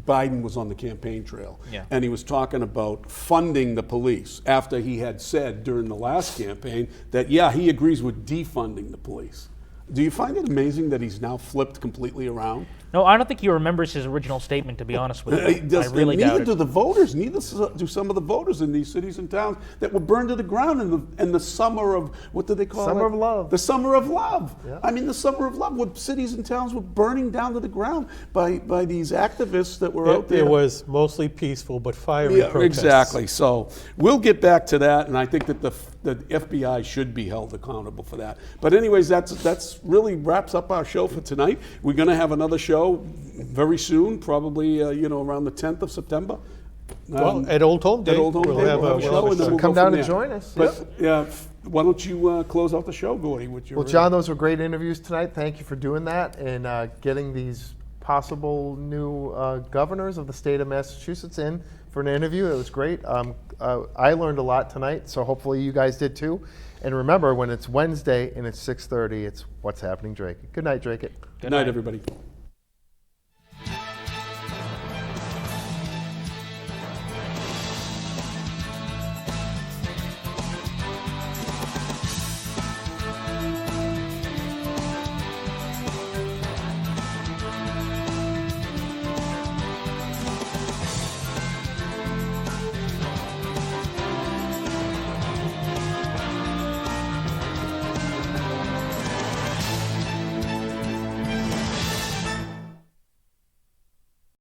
Biden was on the campaign trail, Yeah. and he was talking about funding the police after he had said during the last campaign that, he agrees with defunding the police. Do you find it amazing that he's now flipped completely around? No, I don't think he remembers his original statement, to be honest with you. I really doubt Neither it. do the voters. Neither do some of the voters in these cities and towns that were burned to the ground in the summer of, what do they call it? Summer of Love. The summer of love. Yeah. I mean, the summer of love, where cities and towns were burning down to the ground by these activists that were out there. It was mostly peaceful, but fiery protests. Exactly. So we'll get back to that, and I think that the FBI should be held accountable for that. But anyways, that's really wraps up our show for tonight. We're going to have another show very soon, probably around the 10th of September. Well, at Old Home Day, At Old Home we'll Day, have we'll a have a show, and then we'll Come go down from and there. join us. But why don't you close out the show, Gordy, with your? Well, John, those were great interviews tonight. Thank you for doing that and getting these possible new governors of the state of Massachusetts in for an interview. It was great. I learned a lot tonight, so hopefully you guys did too. And remember, when it's Wednesday and it's 6:30, it's What's Happening Dracut. Good night, Dracut. Good night, everybody.